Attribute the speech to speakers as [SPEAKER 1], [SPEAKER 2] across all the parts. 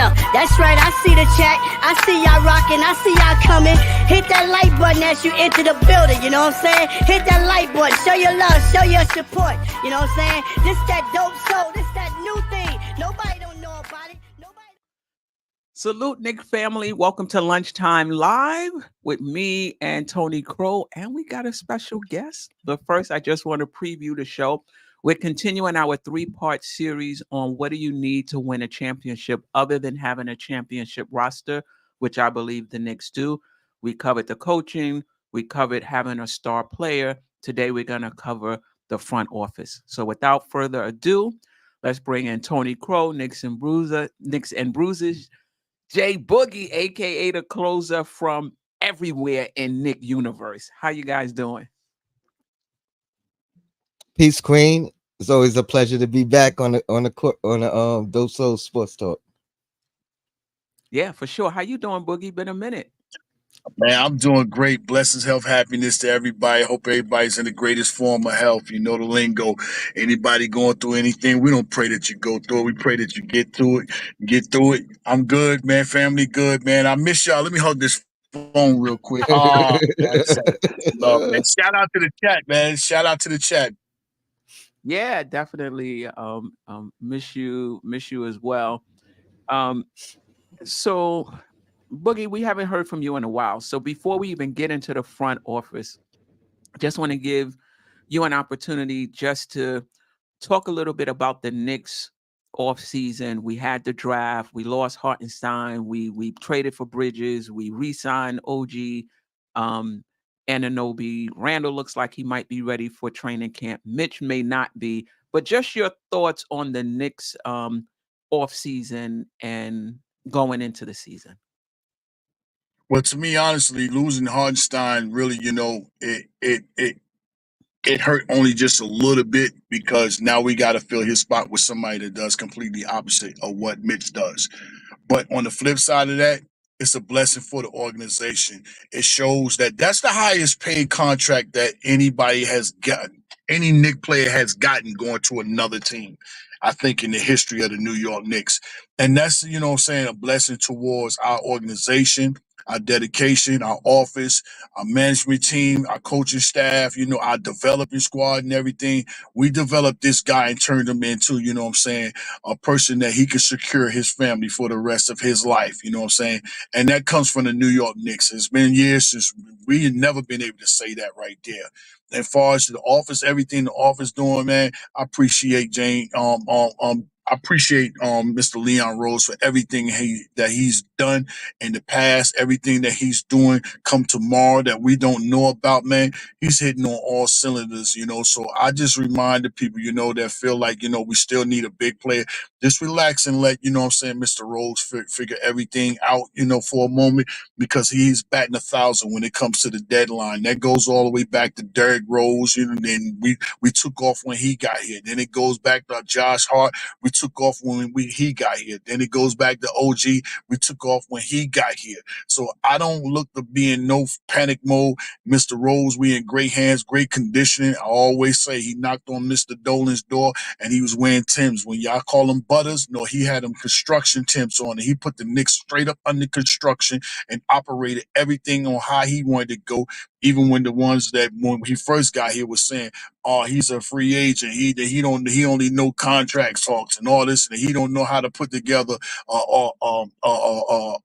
[SPEAKER 1] Yeah, that's right. I see the chat. I see y'all rocking. I see y'all coming. Hit that like button as you enter the building. You know what I'm saying? Hit that like button. Show your love. Show your support. You know what I'm saying? This that dope soul. This that new thing. Nobody don't know about it.
[SPEAKER 2] Salute, Knick family. Welcome to Lunchtime Live with me and Tony Crow. And we got a special guest. But first, I just want to preview the show. We're continuing our 3-part series on what do you need to win a championship other than having a championship roster, which I believe the Knicks do. We covered the coaching. We covered having a star player. Today, we're going to cover the front office. So without further ado, let's bring in Tony Crow, Knicks and Bruises, Jay Boogie, a.k.a. the closer from everywhere in Knick universe. How you guys doing?
[SPEAKER 3] Peace, Queen. It's always a pleasure to be back on the DopeSoulSports Talk.
[SPEAKER 2] Yeah, for sure. How you doing, Boogie? Been a minute.
[SPEAKER 4] Man, I'm doing great. Blessings, health, happiness to everybody. Hope everybody's in the greatest form of health. You know the lingo. Anybody going through anything, we don't pray that you go through it. We pray that you get through it. I'm good, man. Family good, man. I miss y'all. Let me hug this phone real quick. That's love, man. Shout out to the chat, man. Shout out to the chat.
[SPEAKER 2] Yeah, definitely. Miss you as well. So Boogie, we haven't heard from you in a while. So before we even get into the front office, I just want to give you an opportunity just to talk a little bit about the Knicks offseason. We had the draft. We lost Hartenstein. We traded for Bridges. We re-signed OG Anunoby. Randall looks like he might be ready for training camp. Mitch may not be. But just your thoughts on the Knicks offseason and going into the season.
[SPEAKER 4] Well, to me, honestly, losing Hartenstein really, it hurt only just a little bit because now we got to fill his spot with somebody that does completely opposite of what Mitch does. But on the flip side of that, it's a blessing for the organization. It shows that that's the highest paid contract that anybody has gotten, any Knick player has gotten going to another team, I think, in the history of the New York Knicks. And that's, a blessing towards our organization, our dedication, our office, our management team, our coaching staff, our developing squad and everything. We developed this guy and turned him into, a person that he can secure his family for the rest of his life, And that comes from the New York Knicks. It's been years since we had never been able to say that right there. As far as the office, everything the office doing, man, I appreciate Jane. I appreciate Mr. Leon Rose for everything that he's done in the past, everything that he's doing come tomorrow that we don't know about, man. He's hitting on all cylinders, So I just remind the people, that feel like, we still need a big player. Just relax and let, Mr. Rose figure everything out, for a moment, because he's batting 1,000 when it comes to the deadline. That goes all the way back to Derrick Rose, then we took off when he got here. Then it goes back to Josh Hart. We took off when he got here. Then it goes back to OG. We took off when he got here. So I don't look to be in no panic mode. Mr. Rose, we in great hands, great conditioning. I always say he knocked on Mr. Dolan's door and he was wearing Timbs. When y'all call him Butters, no, he had them construction Timbs on it. He put the Knicks straight up under construction and operated everything on how he wanted to go. Even when the ones that when he first got here was saying, "Oh, he's a free agent. He only know contract talks and all this, and he don't know how to put together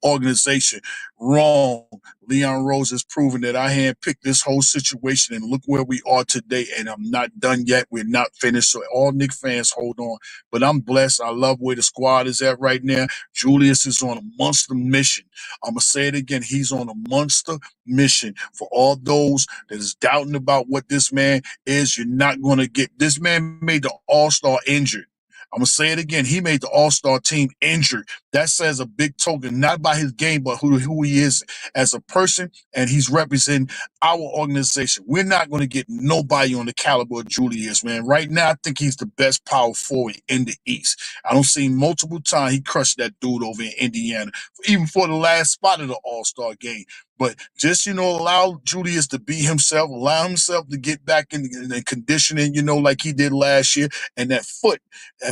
[SPEAKER 4] organization." Wrong. Leon Rose has proven that I handpicked this whole situation, and look where we are today. And I'm not done yet. We're not finished. So all Knick fans, hold on. But I'm blessed. I love where the squad is at right now. Julius is on a monster mission. I'm gonna say it again. He's on a monster mission. For all those that is doubting about what this man is, you're not going to get. This man made the All-Star injured. I'm going to say it again. He made the All-Star team injured. That says a big token, not by his game, but who he is as a person, and he's representing our organization. We're not going to get nobody on the caliber of Julius, man. Right now, I think he's the best power forward in the East. I don't see multiple times he crushed that dude over in Indiana, even for the last spot of the All-Star game. But just, allow Julius to be himself, allow himself to get back in the conditioning, like he did last year. And that foot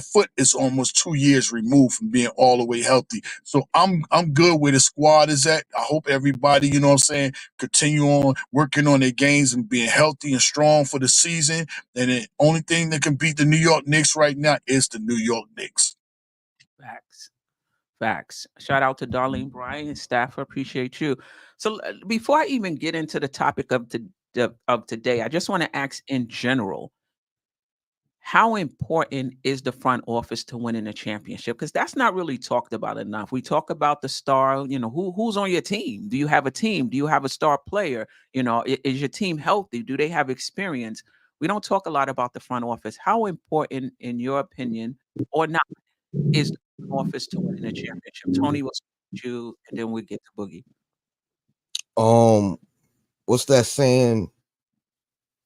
[SPEAKER 4] that foot is almost 2 years removed from being all the way healthy. So I'm good where the squad is at. I hope everybody, you know what I'm saying, continue on working on their games and being healthy and strong for the season. And the only thing that can beat the New York Knicks right now is the New York Knicks.
[SPEAKER 2] Facts. Facts. Shout out to Darlene Bryan and Staffer. Appreciate you. So before I even get into the topic of today, I just want to ask in general, how important is the front office to winning a championship? Because that's not really talked about enough. We talk about the star, who's on your team? Do you have a team? Do you have a star player? Is your team healthy? Do they have experience? We don't talk a lot about the front office. How important, in your opinion, or not, is the front office to winning a championship? Tony, we'll start with you, and then we'll get to Boogie.
[SPEAKER 3] What's that saying?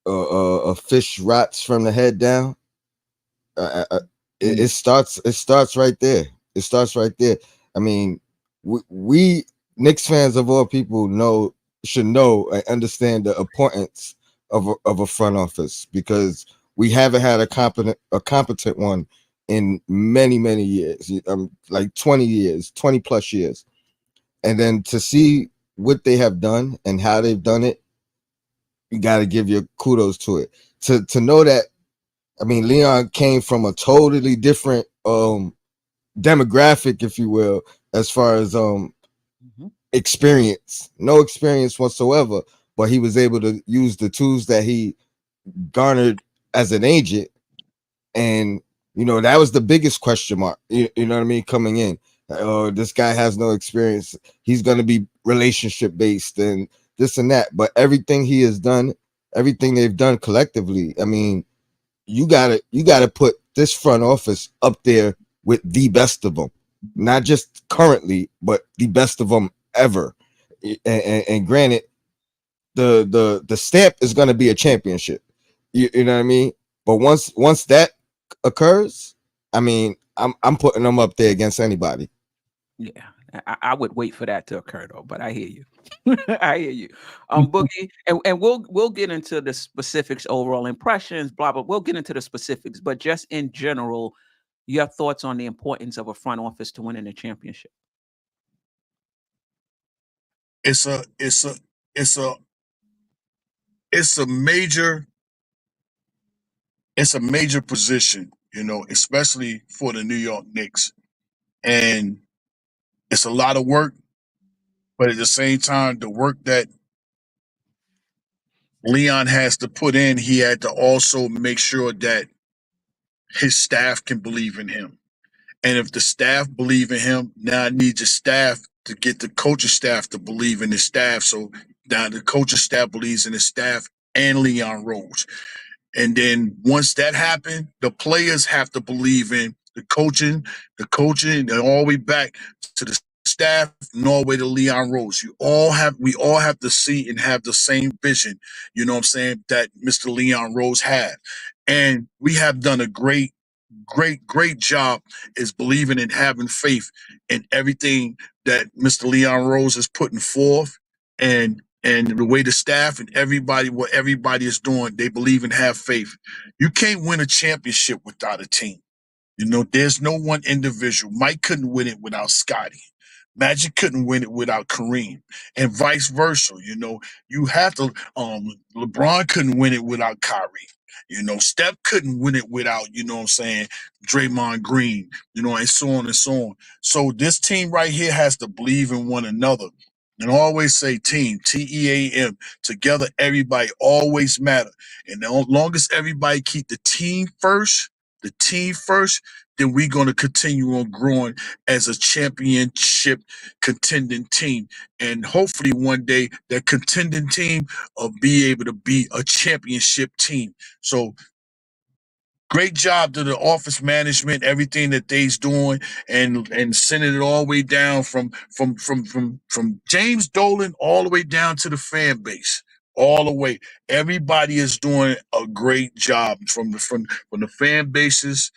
[SPEAKER 3] A fish rots from the head down. It starts right there. It starts right there. I mean, we Knicks fans of all people should know and understand the importance of a front office, because we haven't had a competent one in many years, like 20 plus years. And then to see what they have done and how they've done it, you got to give your kudos to it. To know that, I mean, Leon came from a totally different demographic, if you will, as far as experience. No experience whatsoever, but he was able to use the tools that he garnered as an agent. And, that was the biggest question mark, you know what I mean, coming in. This guy has no experience. He's going to be relationship based and this and that. But everything he has done, everything they've done collectively, I mean, you gotta put this front office up there with the best of them, not just currently, but the best of them ever. And granted, the stamp is going to be a championship. You know what I mean? But once that occurs, I mean, I'm putting them up there against anybody.
[SPEAKER 2] Yeah, I would wait for that to occur though, but I hear you. I hear you. Boogie, and we'll get into the specifics, overall impressions, blah blah. We'll get into the specifics, but just in general, your thoughts on the importance of a front office to winning a championship.
[SPEAKER 4] It's a major position, especially for the New York Knicks. And it's a lot of work, but at the same time, the work that Leon has to put in, he had to also make sure that his staff can believe in him. And if the staff believe in him, now I need the staff to get the coaching staff to believe in his staff. So now the coaching staff believes in his staff and Leon Rose. And then once that happened, the players have to believe in the coaching, and all the way back to the staff and all the way to Leon Rose. We all have to see and have the same vision, you know what I'm saying, that Mr. Leon Rose had. And we have done a great job is believing and having faith in everything that Mr. Leon Rose is putting forth, and the way the staff and what everybody is doing, they believe and have faith. You can't win a championship without a team. There's no one individual. Mike couldn't win it without Scotty. Magic couldn't win it without Kareem, and vice versa. You have to. LeBron couldn't win it without Kyrie. Steph couldn't win it without, Draymond Green, and so on and so on. So this team right here has to believe in one another. And always say team, TEAM. Together, everybody always matter. And as long as everybody keep the team first, then we're going to continue on growing as a championship contending team. And hopefully one day that contending team will be able to be a championship team. So great job to the office management, everything that they's doing, and sending it all the way down from James Dolan all the way down to the fan base. All the way. Everybody is doing a great job from the fan bases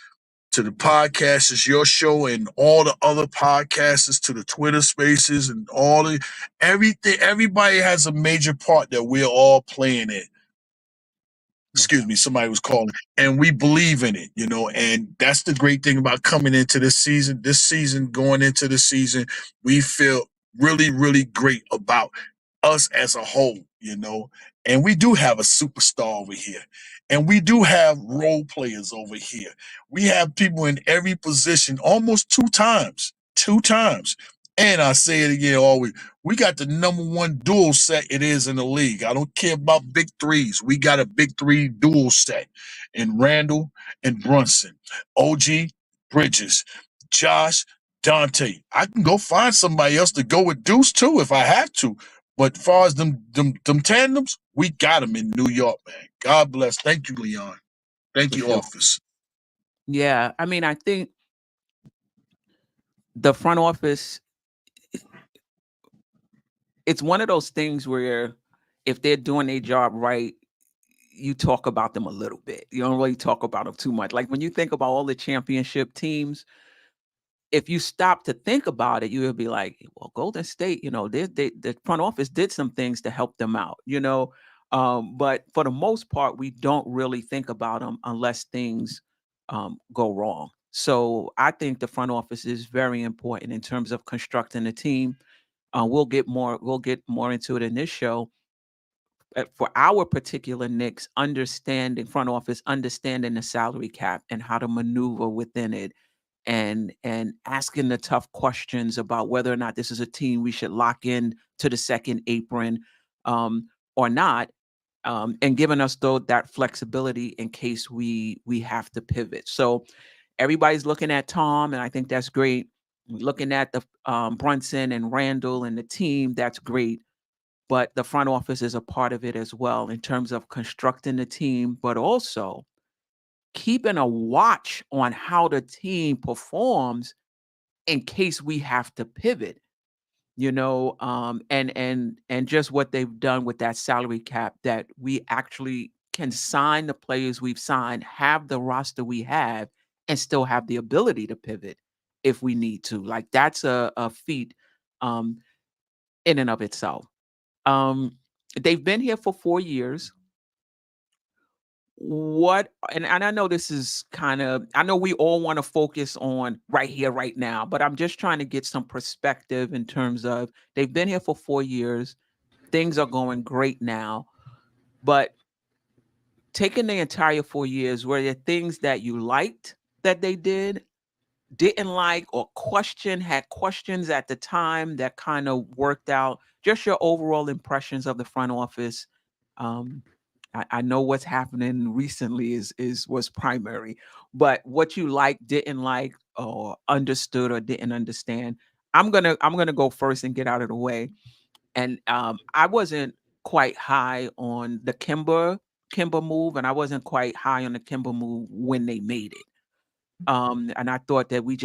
[SPEAKER 4] to the podcasts, your show, and all the other podcasts, to the Twitter spaces, and everything. Everybody has a major part that we're all playing in. excuse me, somebody was calling, and we believe in it, and that's the great thing about coming into this season. Going into the season, we feel really, really great about us as a whole, and we do have a superstar over here, and we do have role players over here. We have people in every position almost two times. And I say it again always. We got the number one dual set it is in the league. I don't care about big threes. We got a big three dual set in Randall and Brunson, OG, Bridges, Josh, Dante. I can go find somebody else to go with Deuce too if I have to. But as far as them tandems, we got them in New York, man. God bless. Thank you, Leon. Thank
[SPEAKER 2] For
[SPEAKER 4] you,
[SPEAKER 2] sure.
[SPEAKER 4] office.
[SPEAKER 2] Yeah, I mean, I think the front office, it's one of those things where if they're doing their job right, you talk about them a little bit. You don't really talk about them too much. Like when you think about all the championship teams, if you stop to think about it, you would be like, well, Golden State, the front office did some things to help them out, but for the most part, we don't really think about them unless things go wrong. So I think the front office is very important in terms of constructing a team. We'll get more into it in this show. For our particular Knicks, front office, understanding the salary cap and how to maneuver within it, and asking the tough questions about whether or not this is a team we should lock in to the second apron or not, and giving us that flexibility in case we have to pivot. So everybody's looking at Tom, and I think that's great. Looking at the Brunson and Randall and the team, that's great. But the front office is a part of it as well in terms of constructing the team, but also keeping a watch on how the team performs in case we have to pivot, and just what they've done with that salary cap, that we actually can sign the players we've signed, have the roster we have, and still have the ability to pivot if we need to. Like that's a feat in and of itself. They've been here for 4 years. And I know this is I know we all want to focus on right here, right now, but I'm just trying to get some perspective in terms of they've been here for 4 years. Things are going great now, but taking the entire 4 years, were there things that you liked that they didn't like, or had questions at the time that kind of worked out? Just your overall impressions of the front office. I know what's happening recently was primary, but what you didn't like, or understood or didn't understand. I'm gonna go first and get out of the way. And I wasn't quite high on the Kimber move, and I wasn't quite high on the Kimber move when they made it. And I thought that we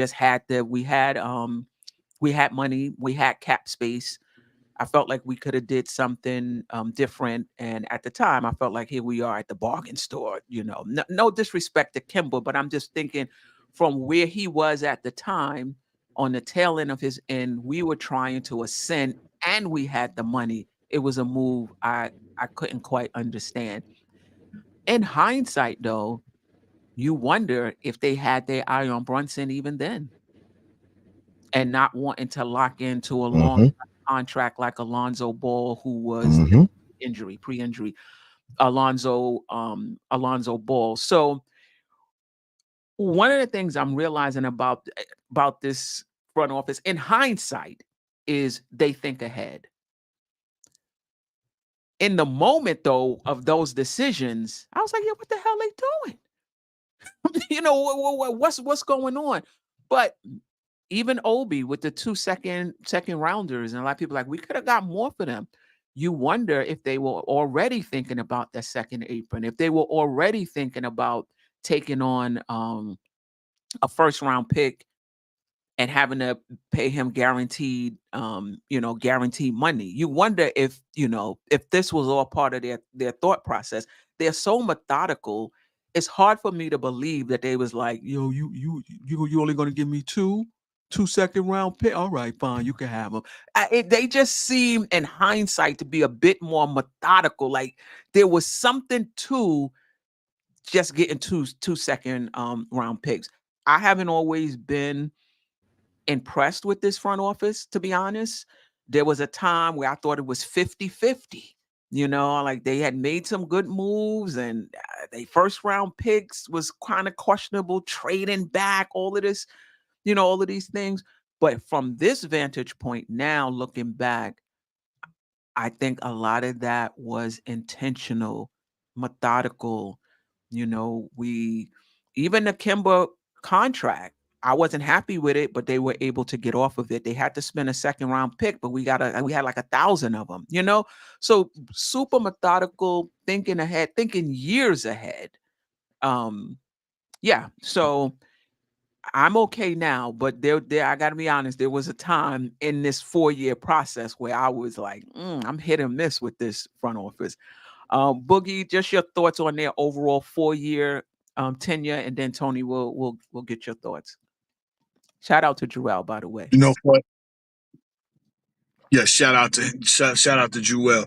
[SPEAKER 2] had money, we had cap space. I felt like we could have did something different. And at the time, I felt like here we are at the bargain store. No disrespect to Kimball, but I'm just thinking from where he was at the time, on the tail end of his end, we were trying to ascend, and we had the money. It was a move I couldn't quite understand. In hindsight, though, you wonder if they had their eye on Brunson even then, and not wanting to lock into a long contract like Alonzo Ball, who was pre-injury, Alonzo Ball. So one of the things I'm realizing about this front office in hindsight is they think ahead. In the moment, though, of those decisions, I was like, yeah, what the hell are they doing? What's going on? But even Obi with the 2 second rounders, and a lot of people are like, we could have got more for them. You wonder if they were already thinking about the second apron, if they were already thinking about taking on a first round pick and having to pay him guaranteed money. You wonder if this was all part of their thought process. They're so methodical. It's hard for me to believe that they was like, yo, you only going to give me two second round pick. All right, fine, you can have them. They just seem in hindsight to be a bit more methodical. Like there was something to just getting two second round picks. I haven't always been impressed with this front office, to be honest. There was a time where I thought it was 50-50. You know, like they had made some good moves and they first round picks was kind of questionable, trading back, all of this, all of these things. But from this vantage point now, looking back, I think a lot of that was intentional, methodical. We even the Kimba contract, I wasn't happy with it, but they were able to get off of it. They had to spend a second round pick, but we had like 1,000 of them. So super methodical, thinking ahead, thinking years ahead. Yeah. So I'm okay now, but there I gotta be honest, there was a time in this 4-year process where I was like, I'm hit and miss with this front office. Boogie, just your thoughts on their overall 4-year tenure, and then Tony will get your thoughts. Shout out to Jerrell, by the way.
[SPEAKER 4] You know what? Yeah, shout out to Joel,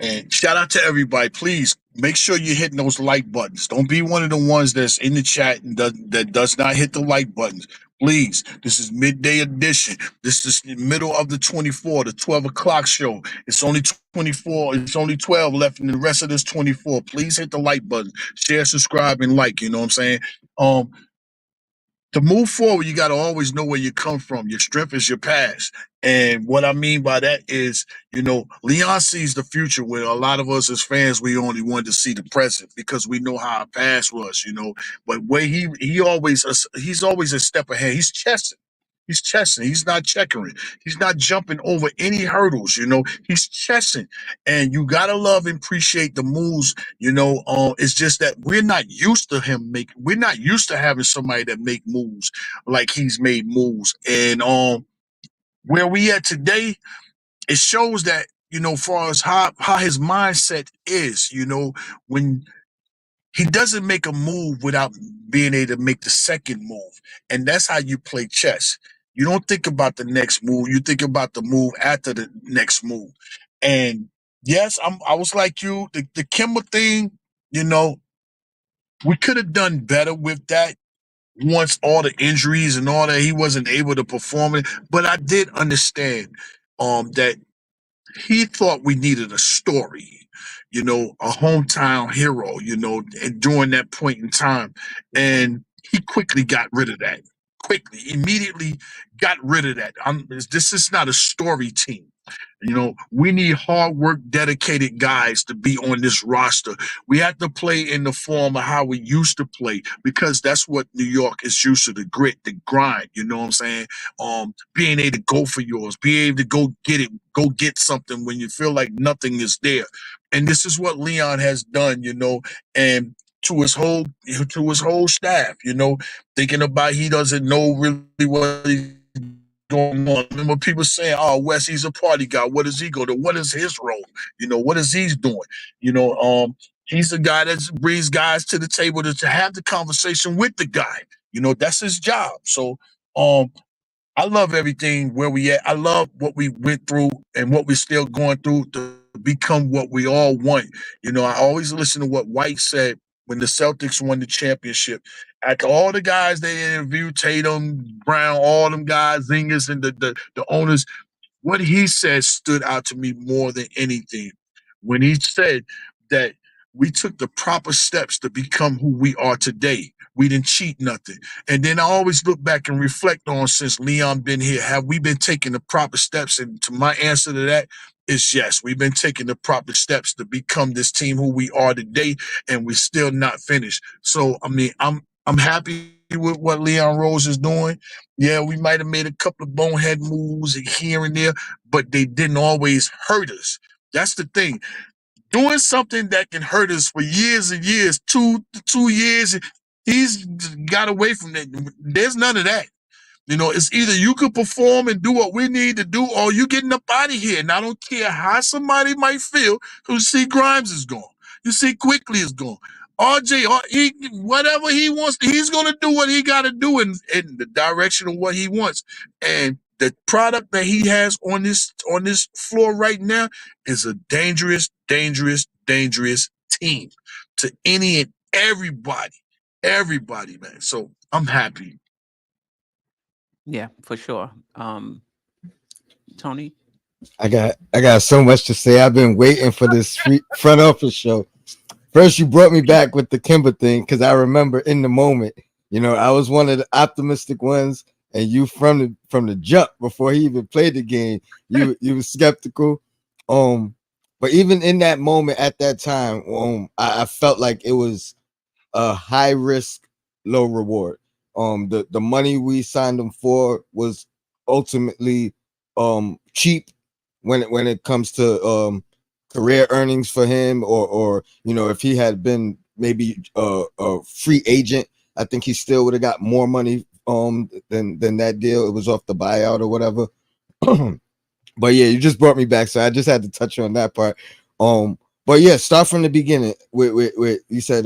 [SPEAKER 4] and shout out to everybody. Please make sure you're hitting those like buttons. Don't be one of the ones that's in the chat and that does not hit the like buttons. Please, this is midday edition. This is the middle of the 24, the 12 o'clock show. It's only 24. It's only 12 left in the rest of this 24. Please hit the like button, share, subscribe, and like. You know what I'm saying? To move forward, you got to always know where you come from. Your strength is your past. And what I mean by that is, Leon sees the future where a lot of us as fans, we only wanted to see the present because we know how our past was, But where he's always a step ahead. He's chessing. He's chessing. He's not checkering. He's not jumping over any hurdles, He's chessing. And you got to love and appreciate the moves, It's just that we're not used to we're not used to having somebody that make moves like he's made moves. And where we at today, it shows that, far as how his mindset is, when he doesn't make a move without being able to make the second move. And that's how you play chess. You don't think about the next move. You think about the move after the next move. And yes, I was like you, the Kimba thing, we could have done better with that once all the injuries and all that, he wasn't able to perform it. But I did understand that he thought we needed a story, a hometown hero, and during that point in time. And he quickly got rid of that. Immediately got rid of that. This is not a story team. We need hard work, dedicated guys to be on this roster. We have to play in the form of how we used to play because that's what New York is used to, the grit, the grind, you know what I'm saying? Being able to go for yours, be able to go get it, go get something when you feel like nothing is there. And this is what Leon has done, and to his whole staff, thinking about he doesn't know really what he's going on. Remember people saying, "Oh, Wes, he's a party guy. What does he go to? What is his role? What is he doing?" He's the guy that brings guys to the table to have the conversation with the guy. That's his job. So, I love everything where we at. I love what we went through and what we're still going through to become what we all want. I always listen to what White said when the Celtics won the championship. After all the guys they interviewed, Tatum, Brown, all them guys, Zingas, and the owners, what he said stood out to me more than anything. When he said that we took the proper steps to become who we are today. We didn't cheat nothing. And then I always look back and reflect on, since Leon been here, have we been taking the proper steps? And to my answer to that is yes. We've been taking the proper steps to become this team who we are today, and we're still not finished. So, I mean, I'm happy with what Leon Rose is doing. Yeah, we might have made a couple of bonehead moves here and there, but they didn't always hurt us. That's the thing. Doing something that can hurt us for years and years, two years, he's got away from that. There's none of that. It's either you could perform and do what we need to do, or you getting up out of here. And I don't care how somebody might feel, because you see Grimes is gone. You see Quickly is gone. RJ, whatever he wants, he's going to do what he got to do in the direction of what he wants. And the product that he has on this floor right now is a dangerous, dangerous, dangerous team to any and everybody, man. So I'm happy.
[SPEAKER 2] Yeah, for sure. Tony.
[SPEAKER 3] I got so much to say. I've been waiting for this front office show. First, you brought me back with the Kimber thing because I remember in the moment, I was one of the optimistic ones, and you from the jump before he even played the game, you were skeptical. But even in that moment at that time, I felt like it was a high risk, low reward. The money we signed him for was ultimately cheap when it comes to career earnings for him, or if he had been maybe a free agent, I think he still would have got more money than that deal. It was off the buyout or whatever. But yeah, you just brought me back, so I just had to touch on that part. But yeah, start from the beginning with you said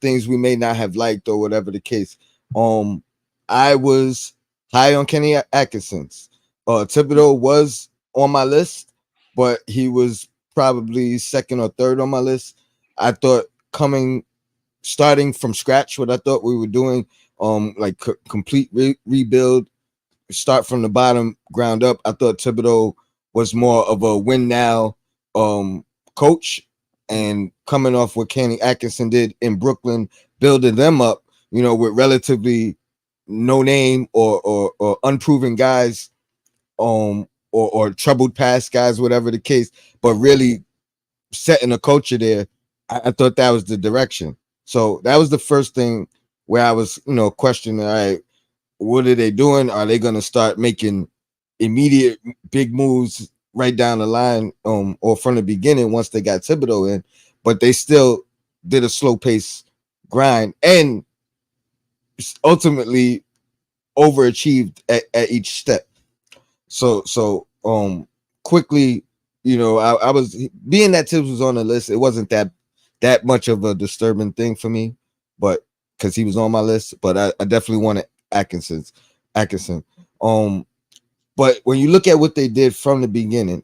[SPEAKER 3] things we may not have liked or whatever the case. I was high on Kenny Atkinson's. Thibodeau was on my list, but he was probably second or third on my list. I thought starting from scratch, what I thought we were doing, like complete rebuild, start from the bottom, ground up. I thought Thibodeau was more of a win now coach, and coming off what Kenny Atkinson did in Brooklyn, building them up, with relatively no name or unproven guys, or troubled past guys, whatever the case, but really setting a culture there. I thought that was the direction. So that was the first thing where I was, questioning, all right, what are they doing? Are they going to start making immediate big moves right down the line, or from the beginning once they got Thibodeau in? But they still did a slow pace grind and ultimately overachieved at each step. So quickly, I was, being that Tibbs was on the list, it wasn't that much of a disturbing thing for me, but because he was on my list. But I definitely wanted Atkinson. But when you look at what they did from the beginning,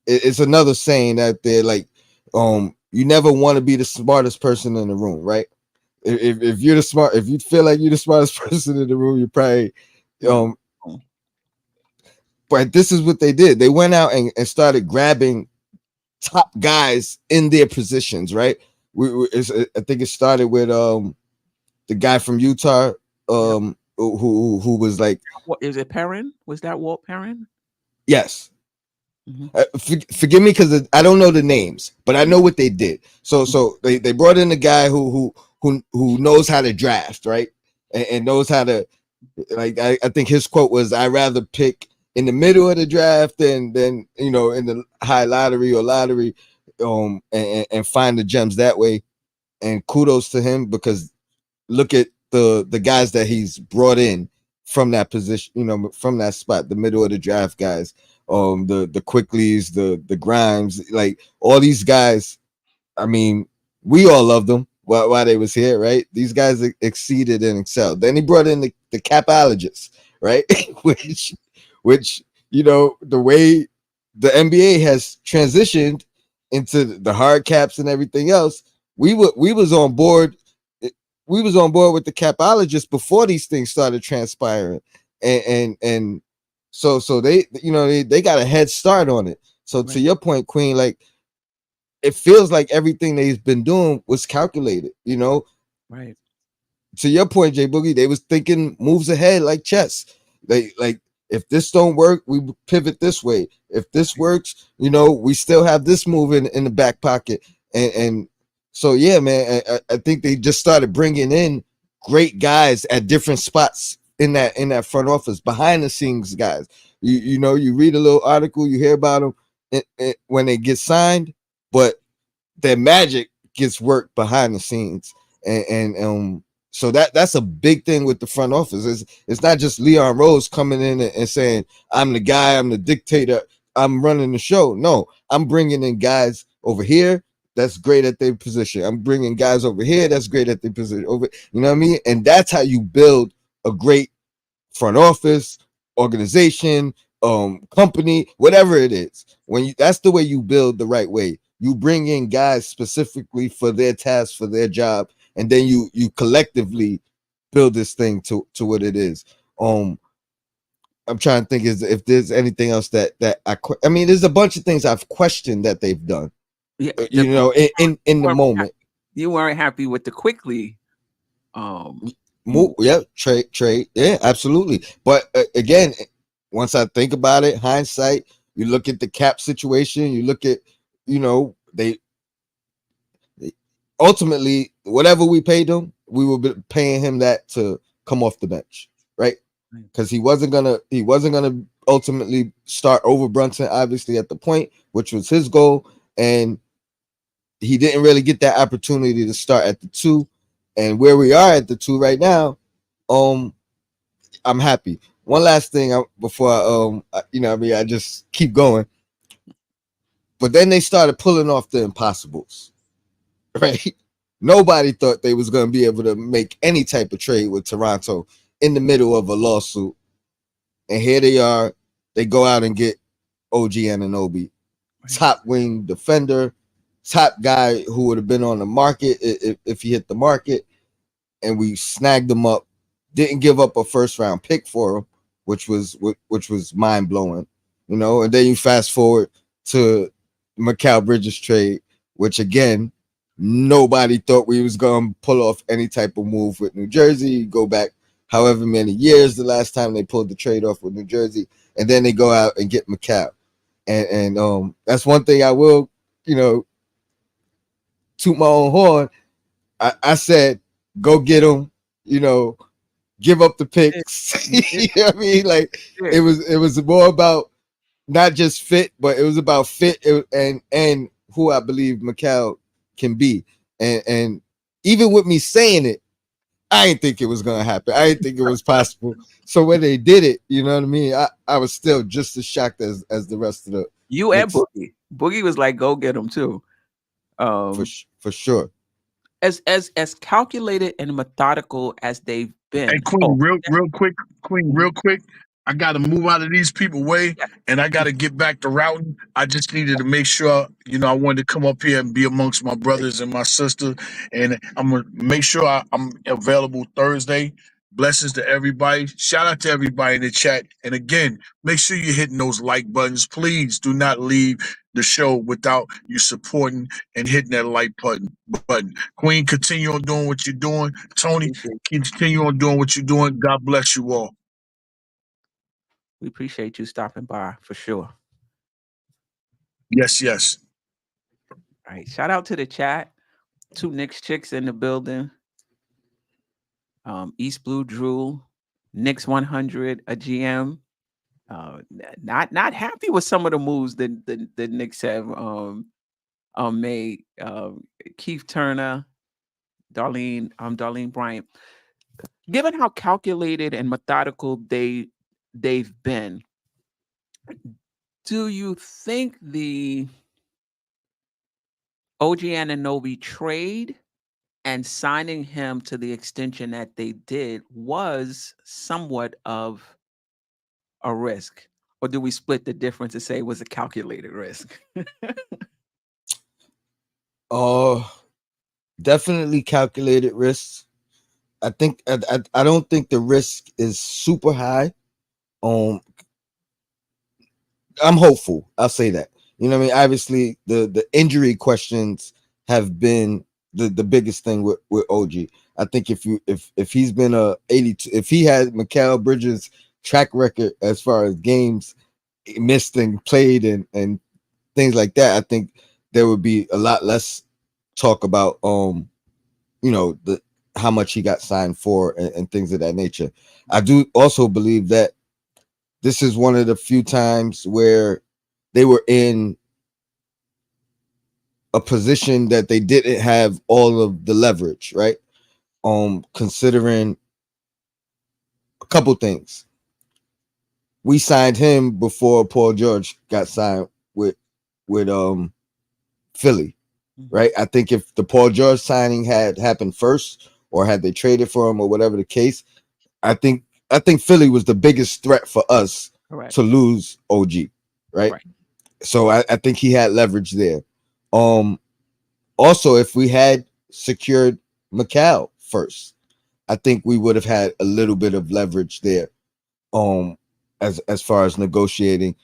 [SPEAKER 3] it's another saying that they're like, you never want to be the smartest person in the room, right? If you're if you feel like you're the smartest person in the room, you're probably, but this is what they did. They went out and started grabbing top guys in their positions, right? I think it started with the guy from Utah, who was like,
[SPEAKER 2] what is it, Perrin? Was that Walt Perrin?
[SPEAKER 3] Yes. Forgive me because I don't know the names, but I know what they did. So they brought in a guy who knows how to draft, right, and knows how to, like, I think his quote was, "I'd rather pick in the middle of the draft than in the high lottery or lottery, and find the gems that way." And kudos to him, because look at the guys that he's brought in from that position, from that spot, the middle of the draft guys. The Quickleys, the Grimes, like all these guys. I mean, we all loved them while they was here, right? These guys exceeded and excelled. Then he brought in the capologists, right? which the way the NBA has transitioned into the hard caps and everything else, we was on board. We was on board with the capologists before these things started transpiring, and so they they got a head start on it. So right. To your point, Queen, like, it feels like everything they've been doing was calculated,
[SPEAKER 2] Right.
[SPEAKER 3] To your point, Jay Boogie, they was thinking moves ahead like chess. Like if this don't work, we pivot this way. If this works, we still have this move in the back pocket. And so, yeah, man, I think they just started bringing in great guys at different spots in that front office, behind the scenes guys. You read a little article, you hear about them when they get signed, but their magic gets worked behind the scenes. And so that's a big thing with the front office. It's not just Leon Rose coming in and saying, "I'm the guy, I'm the dictator, I'm running the show." No, I'm bringing in guys over here that's great at their position. I'm bringing guys over here that's great at their position. You know what I mean? And that's how you build a great front office, organization, company, whatever it is. That's the way you build the right way. You bring in guys specifically for their task, for their job, and then you collectively build this thing to what it is. I'm trying to think if there's anything else that I mean, there's a bunch of things I've questioned that they've done.
[SPEAKER 2] Yeah,
[SPEAKER 3] You know, in the moment.
[SPEAKER 2] You weren't happy with the quickly
[SPEAKER 3] move. Yeah, trade. Yeah, absolutely. But again, once I think about it, hindsight, you look at the cap situation, you look at, you know, they ultimately, whatever we paid him, we were paying him that to come off the bench, right? Because he wasn't gonna ultimately start over Brunson, obviously, at the point, which was his goal, and he didn't really get that opportunity to start at the 2. And where we are at the 2 right now, I'm happy. One last thing before I just keep going. But then they started pulling off the impossibles, right? Nobody thought they was going to be able to make any type of trade with Toronto in the middle of a lawsuit. And here they are. They go out and get OG Anunoby, top wing defender, top guy who would have been on the market if he hit the market. And we snagged him up. Didn't give up a first round pick for him, which was mind blowing, you know. And then you fast forward to Mikal Bridges trade, which again, nobody thought we was gonna pull off any type of move with New Jersey. You go back however many years the last time they pulled the trade off with New Jersey, and then they go out and get Mikal. And that's one thing I will, you know, toot my own horn. I said, go get him, you know. Give up the picks. You know what I mean? Like it was more about not just fit, but it was about fit and who I believe Mikal can be. And even with me saying it, I didn't think it was gonna happen. I didn't think it was possible. So when they did it, you know what I mean? I was still just as shocked as the rest of the
[SPEAKER 2] you and Boogie. Boogie was like, go get him too.
[SPEAKER 3] For sure.
[SPEAKER 2] As calculated and methodical as they've been.
[SPEAKER 4] Hey, Queen, real quick. I got to move out of these people way, and I got to get back to routing. I just needed to make sure, you know, I wanted to come up here and be amongst my brothers and my sister, and I'm gonna make sure I'm available Thursday. Blessings to everybody. Shout out to everybody in the chat. And again, make sure you're hitting those like buttons. Please do not leave the show without you supporting and hitting that like button. Queen, continue on doing what you're doing. Tony, continue on doing what you're doing. God bless you all.
[SPEAKER 2] We appreciate you stopping by for sure.
[SPEAKER 4] Yes.
[SPEAKER 2] All right. Shout out to the chat. 2 Knicks chicks in the building. East Blue Drew, Knicks 100, a GM. Not happy with some of the moves that the Knicks have made. Keith Turner, Darlene Bryant. Given how calculated and methodical they've been, do you think the OG Anunoby trade and signing him to the extension that they did was somewhat of a risk? Or do we split the difference and say it was a calculated risk?
[SPEAKER 3] Definitely calculated risks. I think I don't think the risk is super high. I'm hopeful. I'll say that. You know what I mean? Obviously, the injury questions have been the biggest thing with OG. I think if he's been a 82, if he had Mikal Bridges' track record as far as games missed and played and things like that, I think there would be a lot less talk about you know, how much he got signed for and things of that nature. I do also believe that this is one of the few times where they were in a position that they didn't have all of the leverage, right? Considering a couple things. We signed him before Paul George got signed with Philly, right? I think if the Paul George signing had happened first, or had they traded for him, or whatever the case, I think Philly was the biggest threat for us to lose OG, right? So I think he had leverage there. Also, if we had secured McCall first, I think we would have had a little bit of leverage there. As far as negotiating,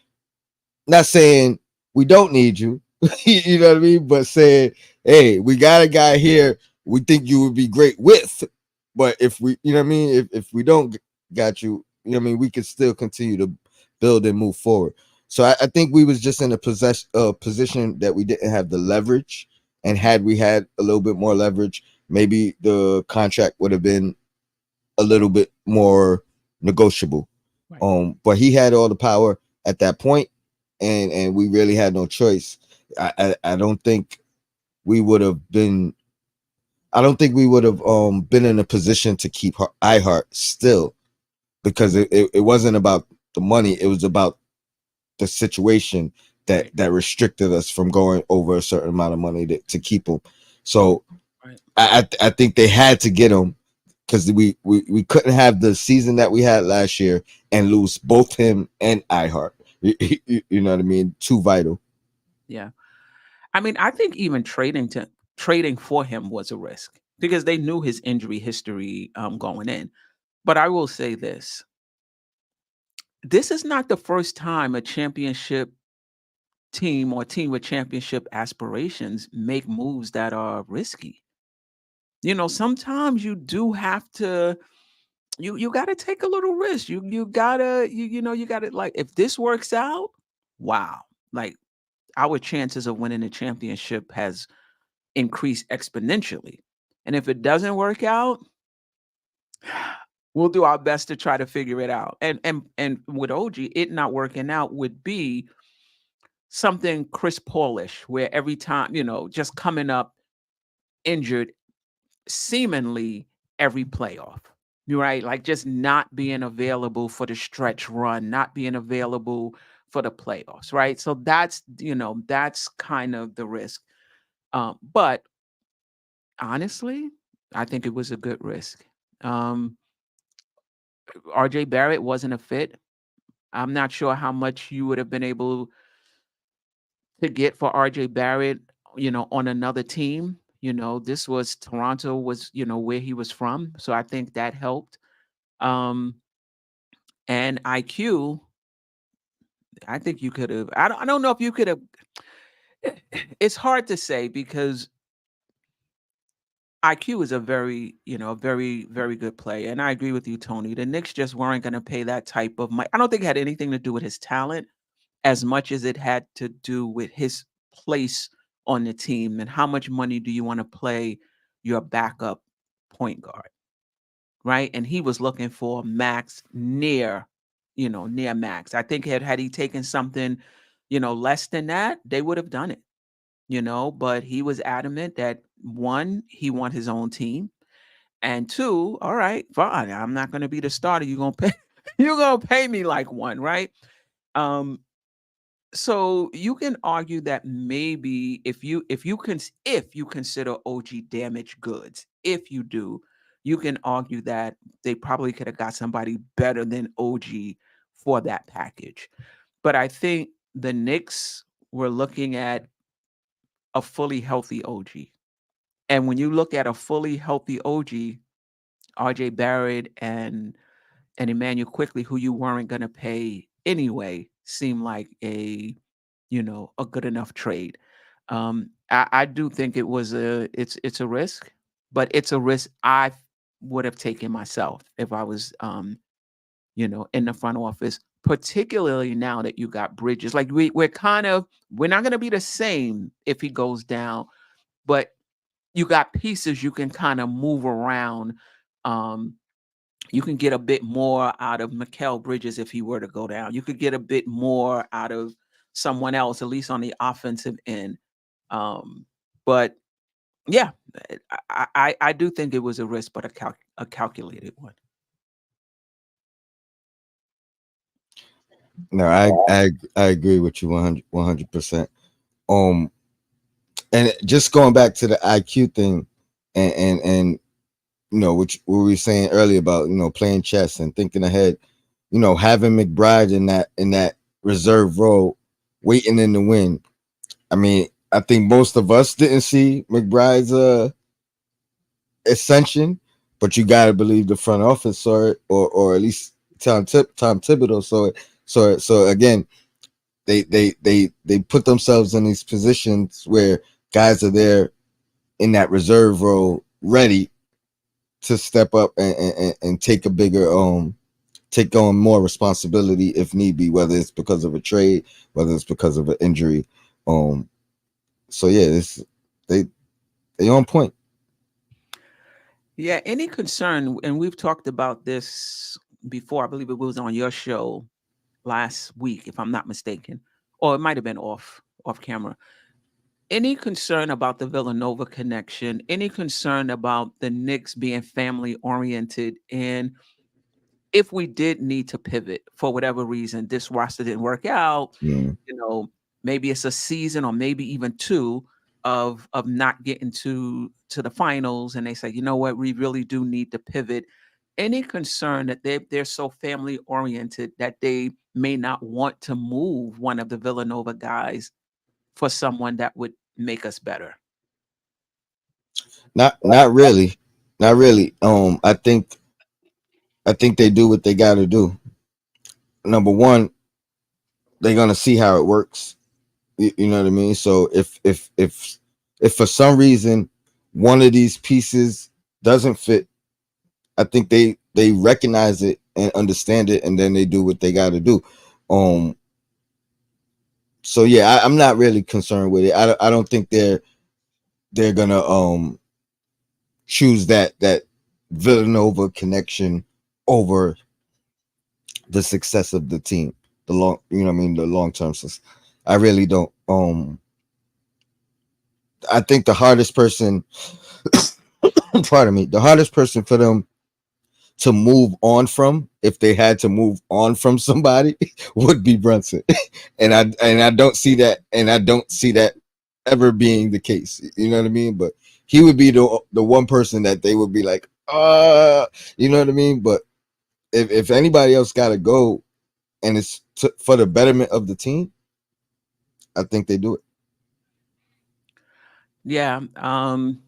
[SPEAKER 3] not saying we don't need you, you know what I mean, but saying, hey, we got a guy here we think you would be great with, but if we, you know what I mean, if we don't got you, you know what I mean, we could still continue to build and move forward. So I think we was just in a position that we didn't have the leverage, and had we had a little bit more leverage, maybe the contract would have been a little bit more negotiable. Right. But he had all the power at that point, and we really had no choice. I don't think we would have been. I don't think we would have been in a position to keep iHeart still, because it wasn't about the money. It was about the situation that restricted us from going over a certain amount of money to keep him. So right. I think they had to get him, because we couldn't have the season that we had last year and lose both him and iHeart. You know what I mean? Too vital.
[SPEAKER 2] Yeah. I mean, I think even trading for him was a risk, because they knew his injury history going in. But I will say this. This is not the first time a championship team or team with championship aspirations make moves that are risky. You know, sometimes you do have to, you got to take a little risk. You gotta, you know, you gotta, like, if this works out, wow. Like, our chances of winning the championship has increased exponentially. And if it doesn't work out, we'll do our best to try to figure it out. And with OG, it not working out would be something Chris Paulish, where every time, you know, just coming up injured seemingly every playoff. You're right. Like, just not being available for the stretch run, not being available for the playoffs. Right. So that's, you know, that's kind of the risk. But honestly, I think it was a good risk. RJ Barrett wasn't a fit. I'm not sure how much you would have been able to get for RJ Barrett, you know, on another team. You know, this was Toronto was, you know, where he was from. So I think that helped. And IQ, I think you could have, I don't know if you could have, it's hard to say, because IQ is a very, you know, very, very good player. And I agree with you, Tony. The Knicks just weren't going to pay that type of money. I don't think it had anything to do with his talent as much as it had to do with his place on the team and how much money do you want to play your backup point guard, right? And he was looking for max near, you know, near max. I think had he taken something, you know, less than that, they would have done it, you know, but he was adamant that, one, he want his own team, and two, all right, fine, I'm not going to be the starter. You're going to pay, you're going to pay me like one, right? So you can argue that maybe if you consider OG damaged goods, if you do, you can argue that they probably could have got somebody better than OG for that package. But I think the Knicks were looking at a fully healthy OG. And when you look at a fully healthy OG, RJ Barrett and Emmanuel Quickly, who you weren't going to pay anyway, seemed like a, you know, a good enough trade. I do think it's a risk, but it's a risk I would have taken myself if I was, you know, in the front office, particularly now that you got Bridges. Like, we're not going to be the same if he goes down, but you got pieces you can kind of move around. You can get a bit more out of Mikal Bridges if he were to go down. You could get a bit more out of someone else, at least on the offensive end. But yeah, I do think it was a risk, but a calculated one.
[SPEAKER 3] No, I agree with you 100%. And just going back to the IQ thing, and you know, which we were saying earlier about, you know, playing chess and thinking ahead, you know, having McBride in that reserve role, waiting in the wing. I mean, I think most of us didn't see McBride's ascension, but you got to believe the front office saw it, or at least Tom Thibodeau saw it. So again, they put themselves in these positions where guys are there in that reserve role, ready to step up and take a bigger take on more responsibility if need be, whether it's because of a trade, whether it's because of an injury. So yeah, they on point.
[SPEAKER 2] Yeah, any concern, and we've talked about this before. I believe it was on your show last week, if I'm not mistaken, or it might have been off camera. Any concern about the Villanova connection? Any concern about the Knicks being family oriented? And if we did need to pivot for whatever reason, this roster didn't work out, maybe it's a season or maybe even two of not getting to the finals, and they say, you know what, we really do need to pivot. Any concern that they're so family oriented that they may not want to move one of the Villanova guys for someone that would make us better?
[SPEAKER 3] Not really. I think they do what they got to do. Number one, they're gonna see how it works. You know what I mean? So if for some reason one of these pieces doesn't fit, I think they recognize it and understand it, and then they do what they got to do. So yeah, I'm not really concerned with it. I don't think they're gonna choose that Villanova connection over the success of the team. The long term success. I really don't. I think the hardest person, pardon me, the hardest person for them to move on from, if they had to move on from somebody, would be Brunson. and I don't see that ever being the case. You know what I mean? But he would be the one person that they would be like, you know what I mean? But if anybody else got to go, and it's for the betterment of the team, I think they do it.
[SPEAKER 2] Yeah. I'm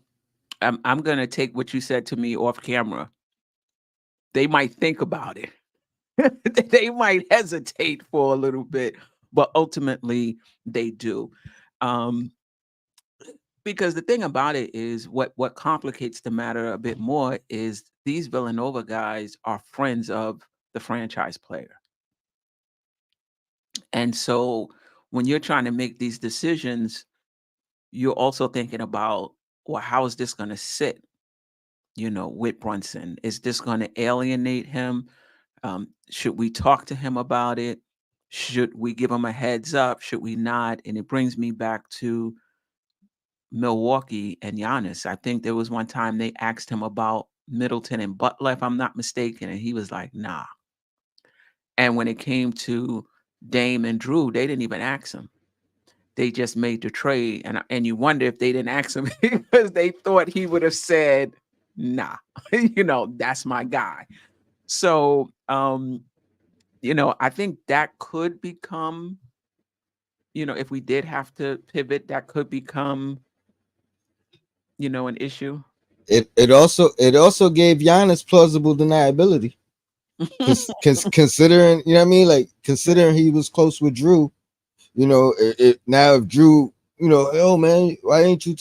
[SPEAKER 2] going to take what you said to me off camera. They might think about it. They might hesitate for a little bit, but ultimately they do. Because the thing about it is what complicates the matter a bit more is these Villanova guys are friends of the franchise player. And so when you're trying to make these decisions, you're also thinking about, well, how is this going to sit, with Brunson? Is this going to alienate him? Should we talk to him about it? Should we give him a heads up? Should we not? And it brings me back to Milwaukee and Giannis. I think there was one time they asked him about Middleton and Butler, if I'm not mistaken, and he was like, nah. And when it came to Dame and Drew, they didn't even ask him. They just made the trade. And you wonder if they didn't ask him because they thought he would have said, nah, that's my guy. So, I think that could become, if we did have to pivot, that could become, an issue.
[SPEAKER 3] It also gave Giannis plausible deniability. Considering, you know what I mean? Like, considering he was close with Drew, now if Drew, oh man, why ain't you